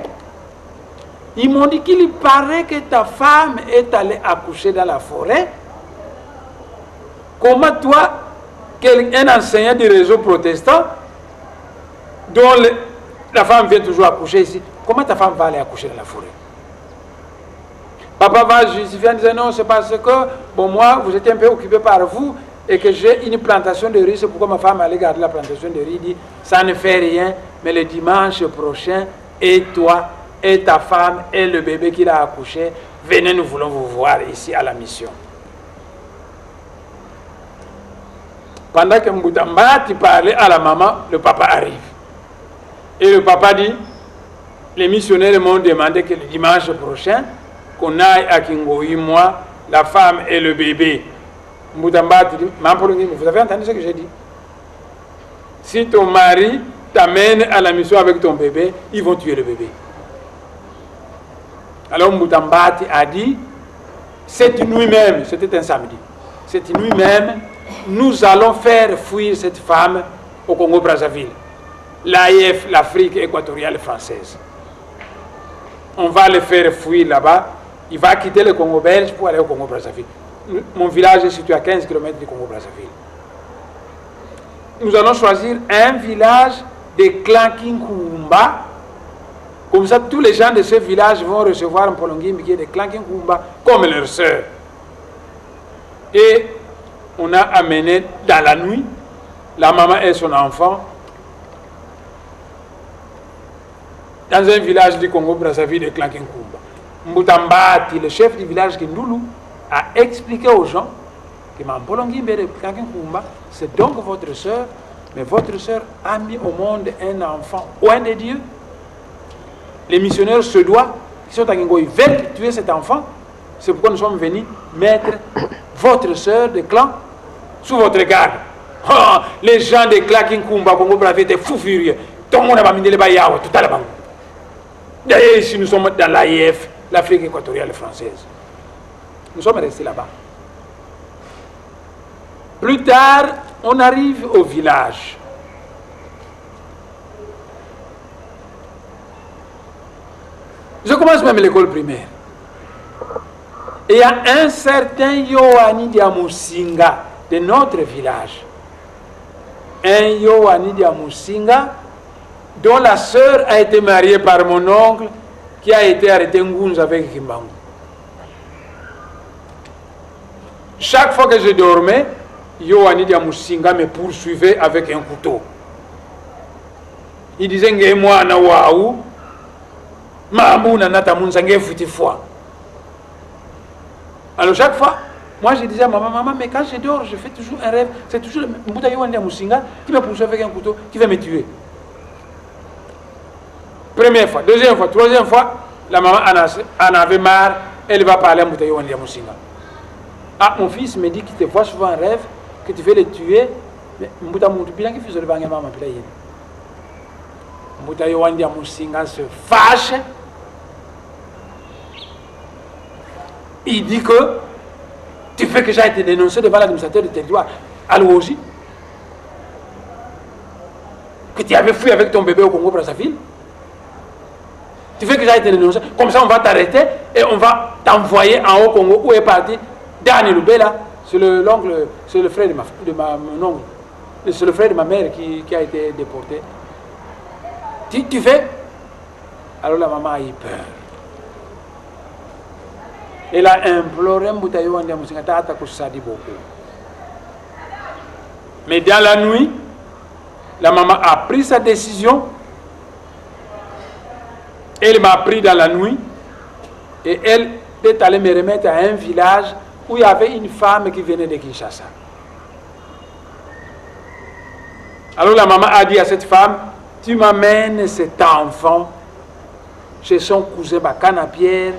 Ils m'ont dit qu'il paraît que ta femme est allée accoucher dans la forêt. Comment toi, un enseignant du réseau protestant, dont la femme vient toujours accoucher ici, comment ta femme va aller accoucher dans la forêt? Papa va justifier en disant non, c'est parce que, bon, moi, vous étiez un peu occupé par vous et que j'ai une plantation de riz, c'est pourquoi ma femme allait garder la plantation de riz. Il dit, ça ne fait rien, mais le dimanche prochain, et toi, et ta femme, et le bébé qu'il a accouché, venez, nous voulons vous voir ici à la mission. Pendant que Mbutambati parlait à la maman, le papa arrive. Et le papa dit, les missionnaires m'ont demandé que le dimanche prochain, qu'on aille à Kingoï, moi, la femme et le bébé. Mbutambati dit, Maman Polongimbi, vous avez entendu ce que j'ai dit? Si ton mari t'amène à la mission avec ton bébé, ils vont tuer le bébé. Alors Mbutambati a dit, cette nuit même, c'était un samedi, cette nuit même, nous allons faire fuir cette femme au Congo-Brazzaville. L'AIF, l'Afrique équatoriale française. On va le faire fuir là-bas. Il va quitter le Congo belge pour aller au Congo-Brazzaville. Mon village est situé à 15 km du Congo-Brazzaville. Nous allons choisir un village des clans Kinkumba. Comme ça, tous les gens de ce village vont recevoir un Polongimbi qui est des clans Kinkumba comme leurs sœurs. Et on a amené dans la nuit la maman et son enfant dans un village du Congo-Brazzaville de clan Kinkumba. Mbutambati, le chef du village Kindoulou, a expliqué aux gens que Maman Polongimbi de clan Kinkumba, c'est donc votre soeur, mais votre soeur a mis au monde un enfant loin de Dieu. Les missionnaires suédois qui sont à Kingoï veulent tuer cet enfant. C'est pourquoi nous sommes venus mettre votre soeur de clan sous votre garde. Oh, les gens de clan Kinkumba, Congo-Brazzaville étaient fous furieux. Tout le monde a mis les bayawa, tout à l'heure. D'ailleurs, ici, nous sommes dans l'AIF, l'Afrique équatoriale française. Nous sommes restés là-bas. Plus tard, On arrive au village. Je commence même l'école primaire. Et il y a un certain Yohani Diamusinga de notre village. Un Yohani Diamusinga dont la sœur a été mariée par mon oncle qui a été arrêté Ngunza avec Kimbangu. Chaque fois que je dormais, Yohani Diamusinga me poursuivait avec un couteau. Il disait que moi, na waou, Mahamou Nanata Mounsangue fouti foi. Alors chaque fois, moi je disais à maman, mais quand je dors, je fais toujours un rêve. C'est toujours le Mbouta Yohani Moussinga qui me poursuit avec un couteau, qui va me tuer. Première fois, deuxième fois, troisième fois, la maman en avait marre, elle va parler à Mbouta Yohani Moussinga. Ah, mon fils me dit qu'il te voit souvent un rêve, que tu veux le tuer, mais Mbouta Moutoupilan qui fait le bangé maman Pilaïen. Mbouta Yohani Moussinga se fâche. Il dit que tu fais que j'ai été dénoncé devant l'administrateur du territoire à l'OJ, que tu avais fui avec ton bébé au Congo Brazzaville. Tu fais que j'ai été dénoncé. Comme ça, on va t'arrêter et on va t'envoyer en haut Congo où est parti Daniel Lubela. C'est l'oncle, c'est le frère de mon oncle. C'est le frère de ma mère qui a été déporté. Tu fais. Alors la maman a eu peur. Elle a imploré Mbouta Yohani Moussinga Tata Koussadi beaucoup. Mais dans la nuit, la maman a pris sa décision. Elle m'a pris dans la nuit et elle est allée me remettre à un village où il y avait une femme qui venait de Kinshasa. Alors la maman a dit à cette femme, tu m'amènes cet enfant chez son cousin Bakana Pierre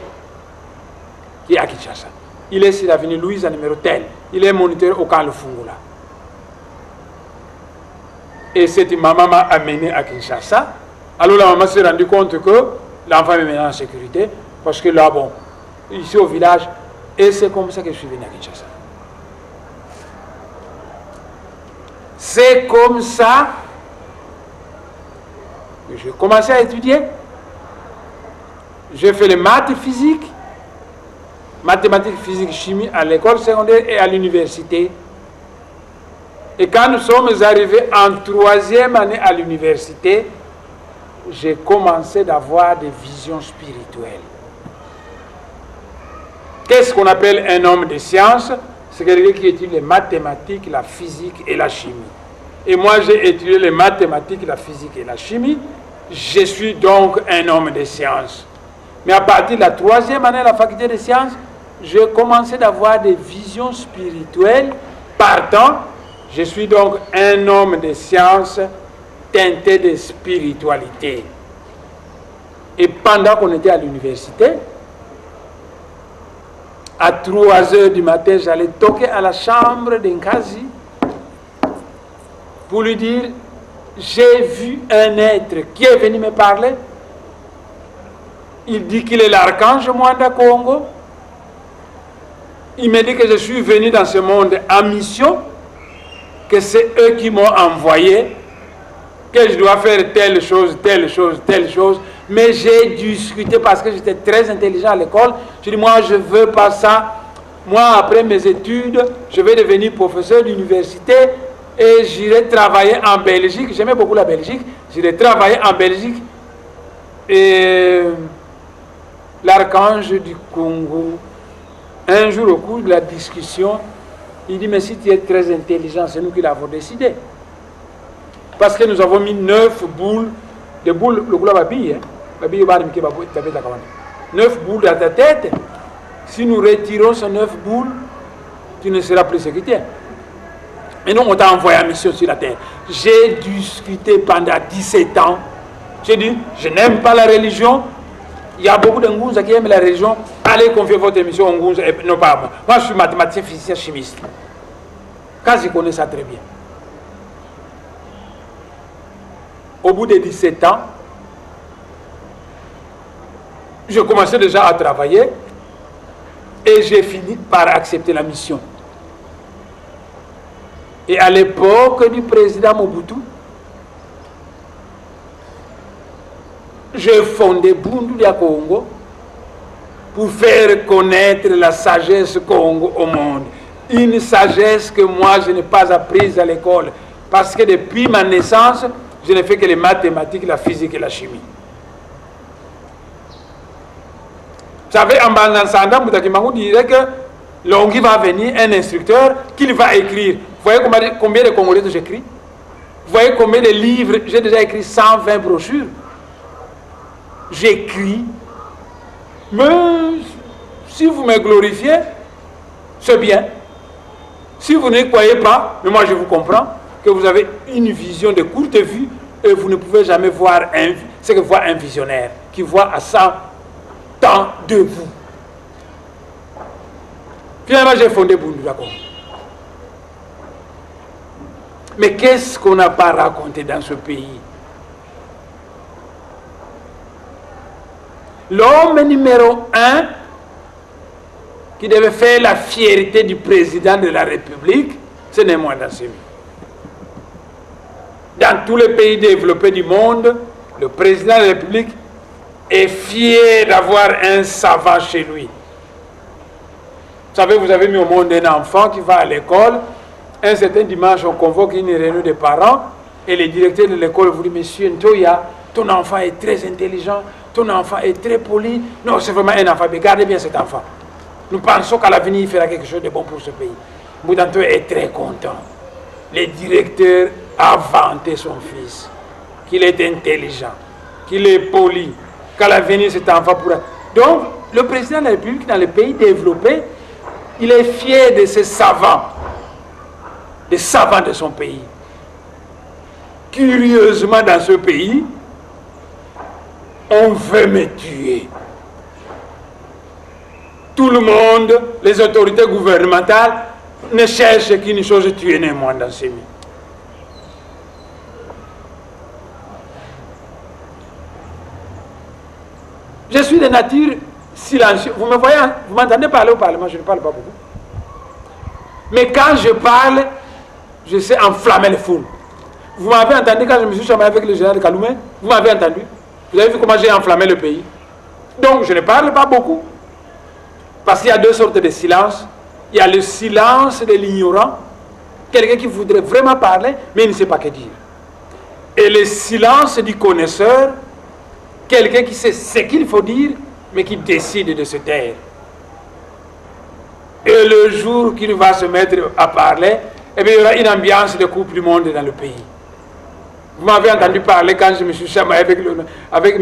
qui est à Kinshasa. Il est sur l'avenue Louise à numéro tel. Il est moniteur au camp Le Fungula. Et cette maman m'a amené à Kinshasa. Alors la maman s'est rendue compte que l'enfant est maintenant en sécurité. Parce que là, bon, ici au village, et c'est comme ça que je suis venu à Kinshasa. C'est comme ça que j'ai commencé à étudier. J'ai fait les maths physiques, mathématiques, physique, chimie à l'école secondaire et à l'université. Et quand nous sommes arrivés en 3e année à l'université, j'ai commencé d'avoir des visions spirituelles. Qu'est-ce qu'on appelle un homme de science? C'est quelqu'un qui étudie les mathématiques, la physique et la chimie. Et moi, j'ai étudié les mathématiques, la physique et la chimie. Je suis donc un homme de science. Mais à partir de la 3e année à la faculté des sciences, j'ai commencé d'avoir des visions spirituelles. Partant, je suis donc un homme de science teinté de spiritualité. Et pendant qu'on était à l'université, à 3 heures du matin, j'allais toquer à la chambre d'Nkazi pour lui dire, j'ai vu un être qui est venu me parler. Il dit qu'il est l'archange Mwanda Congo. Il me dit que je suis venu dans ce monde en mission, que c'est eux qui m'ont envoyé, que je dois faire telle chose, telle chose, telle chose. Mais j'ai discuté parce que j'étais très intelligent à l'école. Je dis, moi, je ne veux pas ça. Moi, après mes études, je vais devenir professeur d'université et j'irai travailler en Belgique. J'aimais beaucoup la Belgique. J'irai travailler en Belgique. Et l'archange du Congo, un jour au cours de la discussion, il dit, mais si tu es très intelligent, c'est nous qui l'avons décidé. Parce que nous avons mis 9 boules, des boules, le boulot babille, hein. 9 boules dans ta tête. Si nous retirons ces 9 boules, tu ne seras plus sécuritaire. Et nous, on t'a envoyé en mission sur la terre. J'ai discuté pendant 17 ans. J'ai dit, je n'aime pas la religion. Il y a beaucoup de Ngunza qui aiment la religion. Allez confier votre mission au Ngunza. Non, pas moi. Moi, je suis mathématicien, physicien, chimiste. Quand je connais ça très bien. Au bout de 17 ans, je commençais déjà à travailler et j'ai fini par accepter la mission. Et à l'époque du président Mobutu, j'ai fondé Bundulia Congo pour faire connaître la sagesse Congo au monde. Une sagesse que moi je n'ai pas apprise à l'école. Parce que depuis ma naissance, je n'ai fait que les mathématiques, la physique et la chimie. Vous savez, en Bangansanda, Moutakimango dirait que Longui va venir, un instructeur, qu'il va écrire. Vous voyez combien de Congolais j'écris? Vous voyez combien de livres? J'ai déjà écrit 120 brochures. J'écris. Mais si vous me glorifiez, c'est bien. Si vous ne croyez pas, mais moi je vous comprends, que vous avez une vision de courte vue et vous ne pouvez jamais voir ce que voit un visionnaire qui voit à 100 ans de vous. Finalement, j'ai fondé Bundu, d'accord. Mais qu'est-ce qu'on n'a pas raconté dans ce pays? L'homme numéro 1 qui devait faire la fierté du président de la République, ce n'est moi Ndassimi. Dans tous les pays développés du monde, le président de la République est fier d'avoir un savant chez lui. Vous savez, vous avez mis au monde un enfant qui va à l'école. Un certain dimanche, on convoque une réunion des parents et le directeur de l'école vous dit: Monsieur Ntoya, ton enfant est très intelligent, ton enfant est très poli. Non, c'est vraiment un enfant, mais gardez bien cet enfant. Nous pensons qu'à l'avenir, il fera quelque chose de bon pour ce pays. Moudanto est très content. Le directeur a vanté son fils, qu'il est intelligent, qu'il est poli, qu'à l'avenir, cet enfant pourra... Donc, le président de la République, dans les pays développés, il est fier de ses savants, des savants de son pays. Curieusement, dans ce pays, on veut me tuer. Tout le monde, les autorités gouvernementales, ne cherchent qu'une chose: tuer néanmoins dans ces vies. Je suis de nature silencieuse. Vous me voyez, vous m'entendez parler au Parlement, je ne parle pas beaucoup. Mais quand je parle, je sais enflammer les foules. Vous m'avez entendu quand je me suis chamaillé avec le général Kaloumé? Vous m'avez entendu? Vous avez vu comment j'ai enflammé le pays? Donc je ne parle pas beaucoup. Parce qu'il y a deux sortes de silence. Il y a le silence de l'ignorant, quelqu'un qui voudrait vraiment parler, mais il ne sait pas que dire. Et le silence du connaisseur, quelqu'un qui sait ce qu'il faut dire, mais qui décide de se taire. Et le jour qu'il va se mettre à parler, eh bien, il y aura une ambiance de coupe du monde dans le pays. Vous m'avez entendu parler quand je me suis chamaillé avec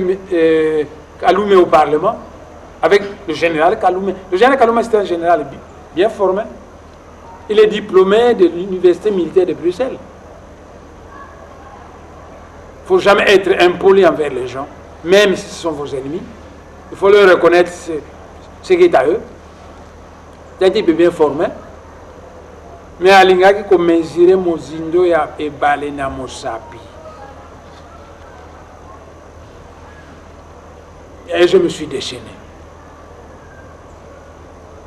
Kaloumé au Parlement, avec le général Kaloumé. Le général Kaloumé, c'est un général bien formé. Il est diplômé de l'université militaire de Bruxelles. Il ne faut jamais être impoli envers les gens, même si ce sont vos ennemis. Il faut leur reconnaître ce qui est à eux. C'est un type bien formé. Mais à l'ingaki qu'on mesurait mon zindo et balena mon sapi. Et je me suis déchaîné.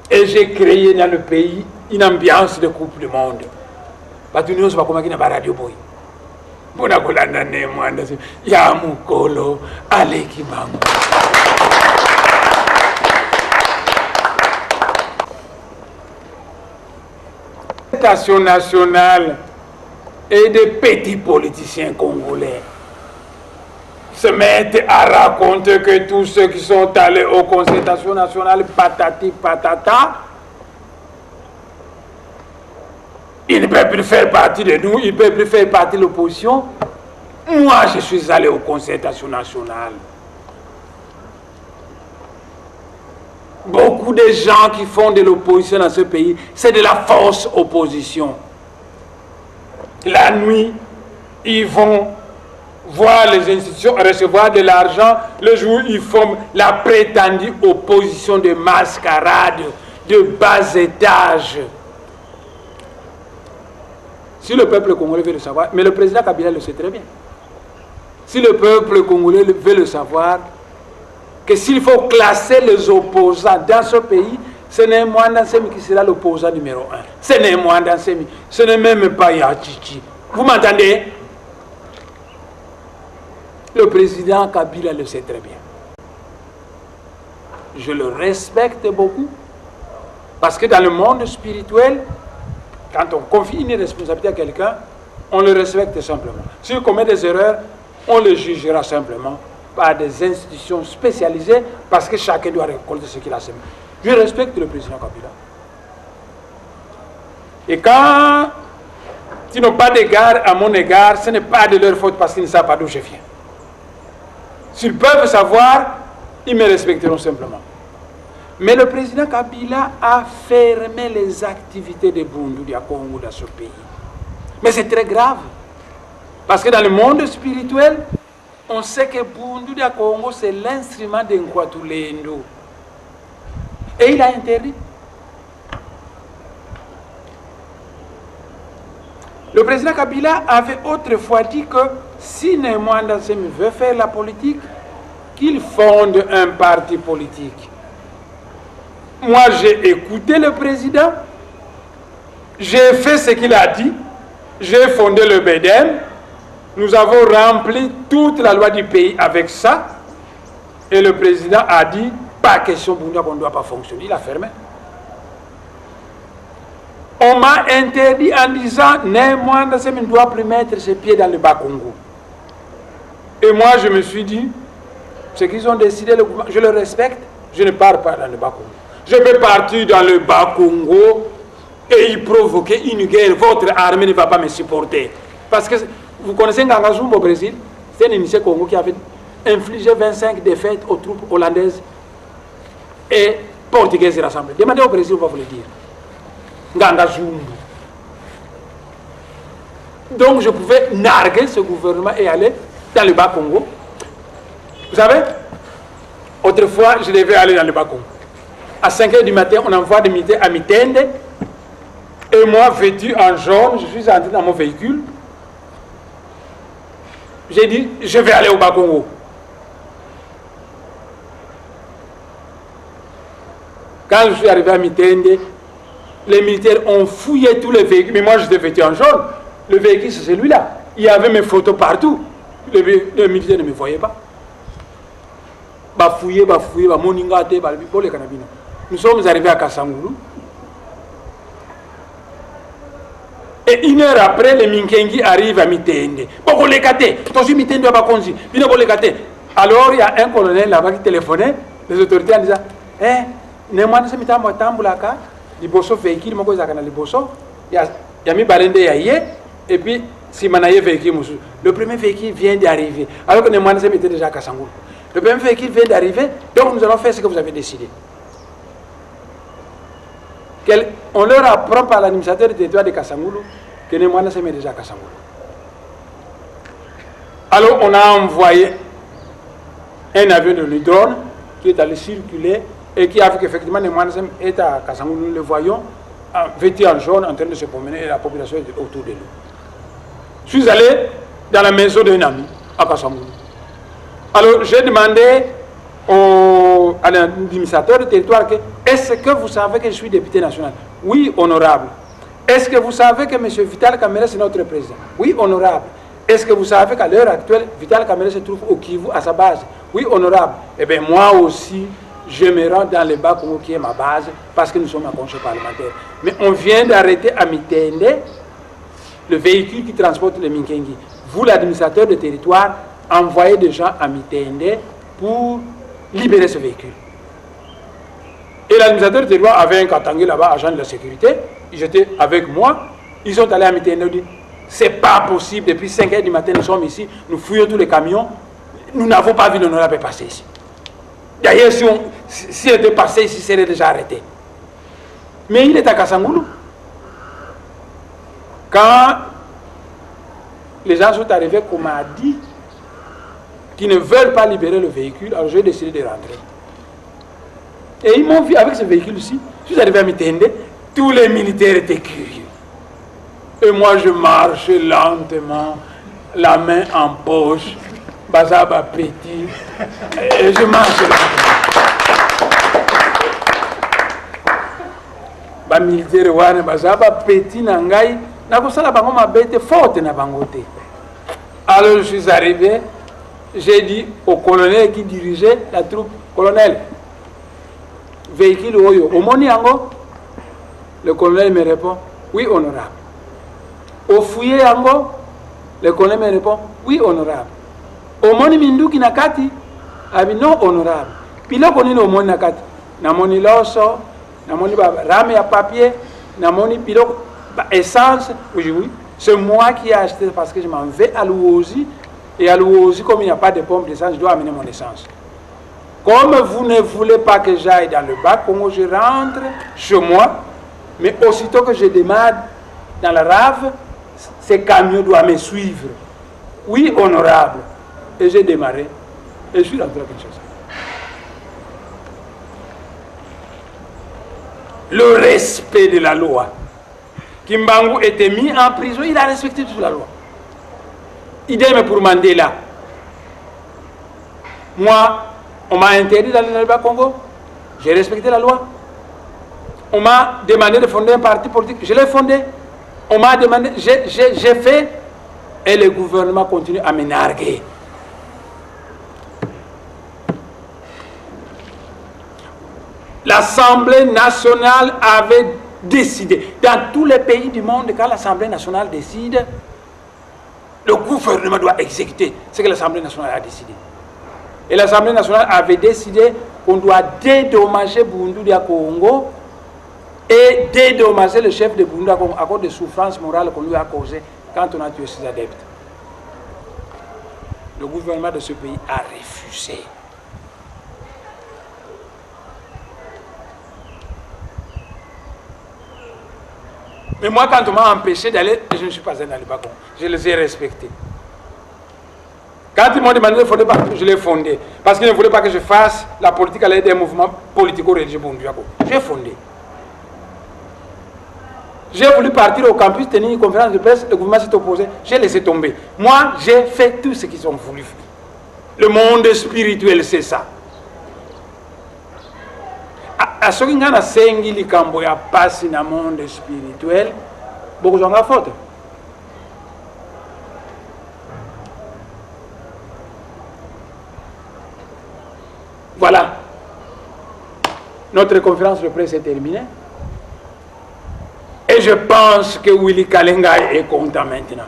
Et j'ai créé dans le pays une ambiance de coupe du monde. Parce que nous ne sommes pas comme qui n'a pas radio boy. Bon, à Kolanda, ya mukolo, allez qui bango. L'éducation nationale et des petits politiciens congolais se mettent à raconter que tous ceux qui sont allés aux concertations nationales, patati patata, ils ne peuvent plus faire partie de nous, ils ne peuvent plus faire partie de l'opposition. Moi, je suis allé aux concertations nationales. Beaucoup de gens qui font de l'opposition dans ce pays, c'est de la fausse opposition. La nuit, ils vont voir les institutions recevoir de l'argent. Le jour, ils font la prétendue opposition de mascarade, de bas étage. Si le peuple congolais veut le savoir, mais le président Kabila le sait très bien. Si le peuple congolais veut le savoir, que s'il faut classer les opposants dans ce pays, Ce n'est Mwanda Nsemi qui sera l'opposant numéro 1. Ce n'est Mwanda Nsemi. Ce n'est même pas Yachichi. Vous m'entendez? Le président Kabila le sait très bien. Je le respecte beaucoup. Parce que dans le monde spirituel, quand on confie une responsabilité à quelqu'un, on le respecte simplement. S'il commet des erreurs, on le jugera simplement par des institutions spécialisées parce que chacun doit récolter ce qu'il a semé. Je respecte le président Kabila. Et quand ils n'ont pas d'égard à mon égard, ce n'est pas de leur faute parce qu'ils ne savent pas d'où je viens. S'ils peuvent savoir, ils me respecteront simplement. Mais le président Kabila a fermé les activités de Bundu Dia Congo dans ce pays. Mais c'est très grave. Parce que dans le monde spirituel, on sait que Bundu Dia Congo, c'est l'instrument de Nkwatulendo. Et il a interdit. Le président Kabila avait autrefois dit que si Mwanda Nsemi veut faire la politique, qu'il fonde un parti politique. Moi, j'ai écouté le président, j'ai fait ce qu'il a dit, j'ai fondé le BEDEM, nous avons rempli toute la loi du pays avec ça, et le président a dit, pas question Bundu qu'on ne doit pas fonctionner, il a fermé. On m'a interdit en disant, Mwanda Nsemi ne doit plus mettre ses pieds dans le Bas-Congo. Et moi, je me suis dit, ce qu'ils ont décidé, je le respecte, je ne pars pas dans le Bas-Congo. Je peux partir dans le Bas-Congo et y provoquer une guerre. Votre armée ne va pas me supporter. Parce que vous connaissez Nganga Zumba au Brésil, c'est un initié Congo qui avait infligé 25 défaites aux troupes hollandaises et portugaises rassemblées. Demandez au Brésil, on va vous le dire. Nganga Zumba. Donc je pouvais narguer ce gouvernement et aller dans le Bas-Congo. Vous savez, autrefois, je devais aller dans le Bas-Congo. À 5 h du matin, on envoie des militaires à Mitende. Et moi, vêtu en jaune, je suis entré dans mon véhicule. J'ai dit, je vais aller au Bas-Congo. Quand je suis arrivé à Mitende, les militaires ont fouillé tous les véhicules. Mais moi, j'étais vêtu en jaune. Le véhicule, c'est celui-là. Il y avait mes photos partout. Les militaires ne me voyaient pas. Bafouillé, moningate, les canabines. Nous sommes arrivés à Kasangulu. Et une heure après, les Minkengi arrivent à Mitende. Alors, il y a un colonel là-bas qui téléphonait, les autorités en disant, Mwanda Nsemi tambulaka, liboso véhicule, moko zakana liboso, il y a mis balende yaye, et puis, si manaye véhicule, le premier véhicule vient d'arriver, alors que Mwanda Nsemi était déjà à Kasangulu. Le premier véhicule vient d'arriver, donc nous allons faire ce que vous avez décidé. On leur apprend par l'administrateur du territoire de Kasangulu que Mwanda Nsemi est déjà à Kasangulu. Alors on a envoyé un avion de drone qui est allé circuler et qui a vu qu'effectivement Mwanda Nsemi est à Kasangulu. Nous le voyons vêtu en jaune en train de se promener et la population est autour de lui. Je suis allé dans la maison d'un ami à Kasangulu. Alors, j'ai demandé à l'administrateur du territoire que est-ce que vous savez que je suis député national? Oui, honorable. Est-ce que vous savez que M. Vital Kamerhe c'est notre président? Oui, honorable. Est-ce que vous savez qu'à l'heure actuelle, Vital Kamerhe se trouve au Kivu à sa base? Oui, honorable. Eh bien, moi aussi, je me rends dans le Bas-Congo qui est ma base parce que nous sommes en conseil parlementaire. Mais on vient d'arrêter à Mitende le véhicule qui transporte les Minkengi. Vous, l'administrateur du territoire, envoyer des gens à Mitende pour libérer ce véhicule. Et l'administrateur du territoire avait un Katangé là-bas, agent de la sécurité. Ils étaient avec moi. Ils sont allés à Mitende et dit c'est pas possible. Depuis 5 h du matin, nous sommes ici. Nous fouillons tous les camions. Nous n'avons pas vu l'honorable passer ici. D'ailleurs, si il était passé ici, il serait déjà arrêté. Mais il est à Kasangulu. Quand les gens sont arrivés, comme m'a dit, qui ne veulent pas libérer le véhicule, alors j'ai décidé de rentrer. Et ils m'ont vu avec ce véhicule-ci. Je suis arrivé à Mitende, tous les militaires étaient curieux. Et moi, je marche lentement, la main en poche, bazaba petit, et je marche lentement. ba militaire wana bazaba petit na ngai na kosala bango mabete forte na bangote. Alors je suis arrivé, j'ai dit au colonel qui dirigeait la troupe, colonel, véhicule oyo, omoni yango? Le colonel me répond, oui honorable. Au fouillé yango? Le colonel me répond, oui honorable. Omoni minduki na kati? Abi non honorable. Piloko nini omoni na kati? Namoni loso, namoni rame ya papier, namoni piloko, essence, oui. C'est moi qui ai acheté parce que je m'en vais à Louosi. Et à Louosi, comme il n'y a pas de pompe d'essence, je dois amener mon essence. Comme vous ne voulez pas que j'aille dans le bas Congo, je rentre chez moi. Mais aussitôt que je démarre dans la rave, ces camions doivent me suivre. Oui, honorable. Et j'ai démarré. Et je suis rentré à Kinshasa. Le respect de la loi. Kimbangu était mis en prison, il a respecté toute la loi. Idem pour Mandela. Moi, on m'a interdit d'aller dans le Bas-Congo. J'ai respecté la loi. On m'a demandé de fonder un parti politique. Je l'ai fondé. On m'a demandé, j'ai fait. Et le gouvernement continue à me narguer. L'Assemblée nationale avait décidé. Dans tous les pays du monde, quand l'Assemblée nationale décide, le gouvernement doit exécuter ce que l'Assemblée nationale a décidé. Et l'Assemblée nationale avait décidé qu'on doit dédommager Bundu à Congo et dédommager le chef de Bundu à Congo à cause des souffrances morales qu'on lui a causées quand on a tué ses adeptes. Le gouvernement de ce pays a refusé. Mais moi, quand on m'a empêché d'aller, je ne suis pas allé dans le Bas-Congo. Je les ai respectés. Quand ils m'ont demandé de fonder, je l'ai fondé. Parce qu'ils ne voulaient pas que je fasse la politique à l'aide des mouvements politico-religieux. J'ai fondé. J'ai voulu partir au campus, tenir une conférence de presse, le gouvernement s'est opposé. J'ai laissé tomber. Moi, j'ai fait tout ce qu'ils ont voulu faire. Le monde spirituel, c'est ça. À ce qui est a sengi likambo ya passe dans le monde spirituel, beaucoup de gens ont faute. Voilà. Notre conférence de presse est terminée. Et je pense que Willy Kalenga est content maintenant.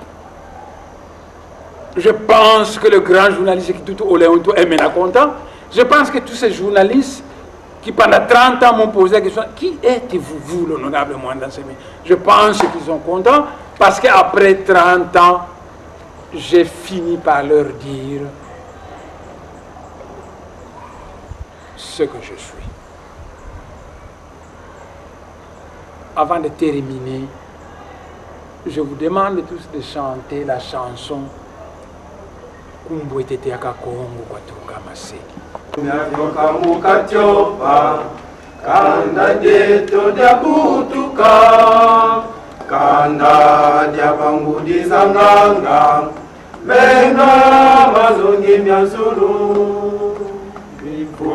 Je pense que le grand journaliste qui tout Oléonto est maintenant content. Je pense que tous ces journalistes qui pendant 30 ans m'ont posé la question, qui êtes-vous, vous, l'honorable Mwanda Nsemi? Je pense qu'ils sont contents parce qu'après 30 ans, j'ai fini par leur dire ce que je suis. Avant de terminer, je vous demande tous de chanter la chanson Kumbu etete akakongo kwatuka maseki. Myavyoka mukatyopa kanda dyeto dyabutuka kanda dyabangudisa nganga venga mazongi myazulu vipu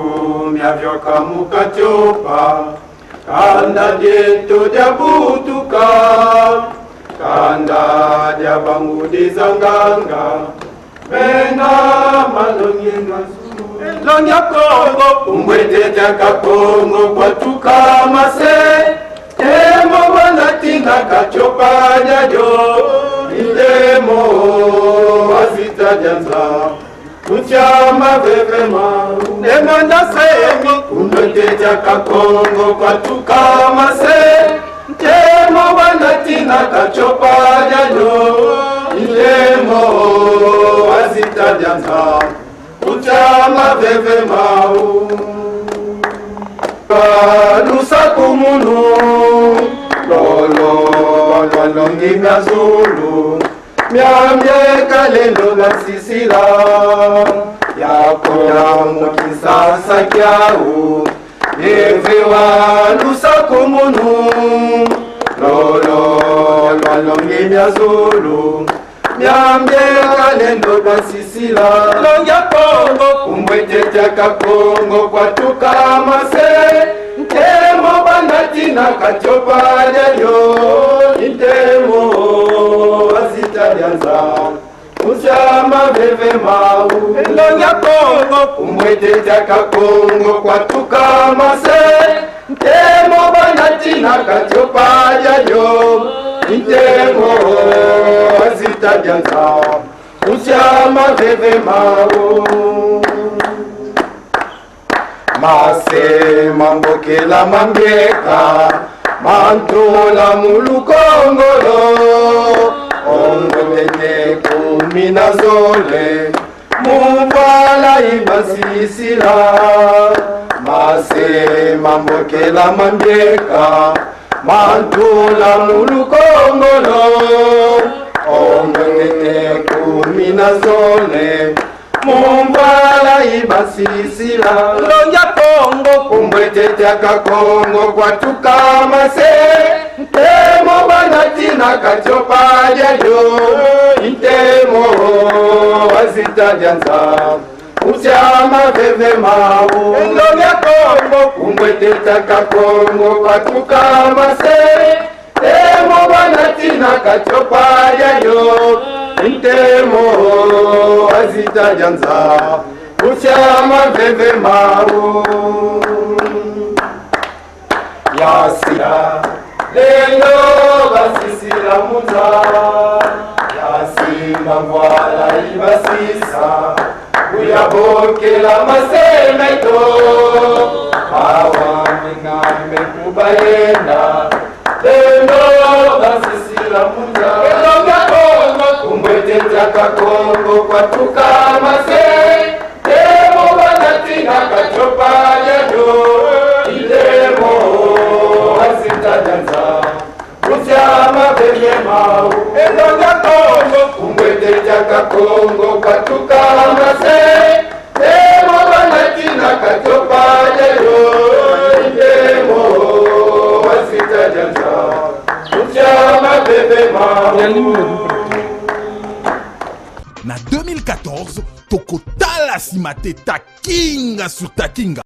myavyoka mukatyopa kanda dyeto dyabutuka kanda dyabangudisa nganga venga mazongi myazulu Longia Congo, umwete jaka Congo kwa tuka mase Emo wanatinga kachopa jajo Ilemo wazita janza Uchama vevema Demanda semi Umwete jaka Congo kwa tuka mase Emo wanatinga kachopa jajo Ilemo wazita janza Uchama veve mau Lusaku munu Lolo ngimya zulu Myamye kalelo la sisila Yako ya mukisasa kyau Yevewa lusaku munu Lolo ngimya zulu Myamye kalendo kwa sisila Longia Congo Umwete jaka Congo kwa tuka mase Ntemo banati tina katyopalia yo intemo azitalianza Usiama veve mau Elonya Kongo Umwete jaka Kongo kwa tukamase Ntemo banatina katyopalia yo intemo azitalianza Usiama veve mau Mase mambokela mambeka Mantola mulukongolo Ongolete kumina zole Mubala ibasisila Mase mambokela mambeka Mantola mulukongolo Ongolete kumina zole Mumbala ibasisila Lonja Kongo Kumbweteteka Kongo kwa tukamase Ntemo banatina katyopalia yo Intemo azitalianza Usiama veve mau Lonja Kongo Kumbweteteka Kongo kwa tukamase Ntemo banatina katyopalia yo Intemo azitalianza Usiama veve mau Yasila Lelo basisila muta Yasila mwala ibasisa Uyabokela masemeto Awa miname kubayenda Lelo basisila muta Kumbweteteka Kongo kwa tukamase Temo banatina katyopalia yo Ilemo azitalianza Usiama veve mau Elonga Kongo Kumbweteteka Kongo kwa tukamase Temo banatina katyopalia yo Ilemo azitalianza Usiama veve mau Na 2014, tokotala nsima te Takinga sur Takinga.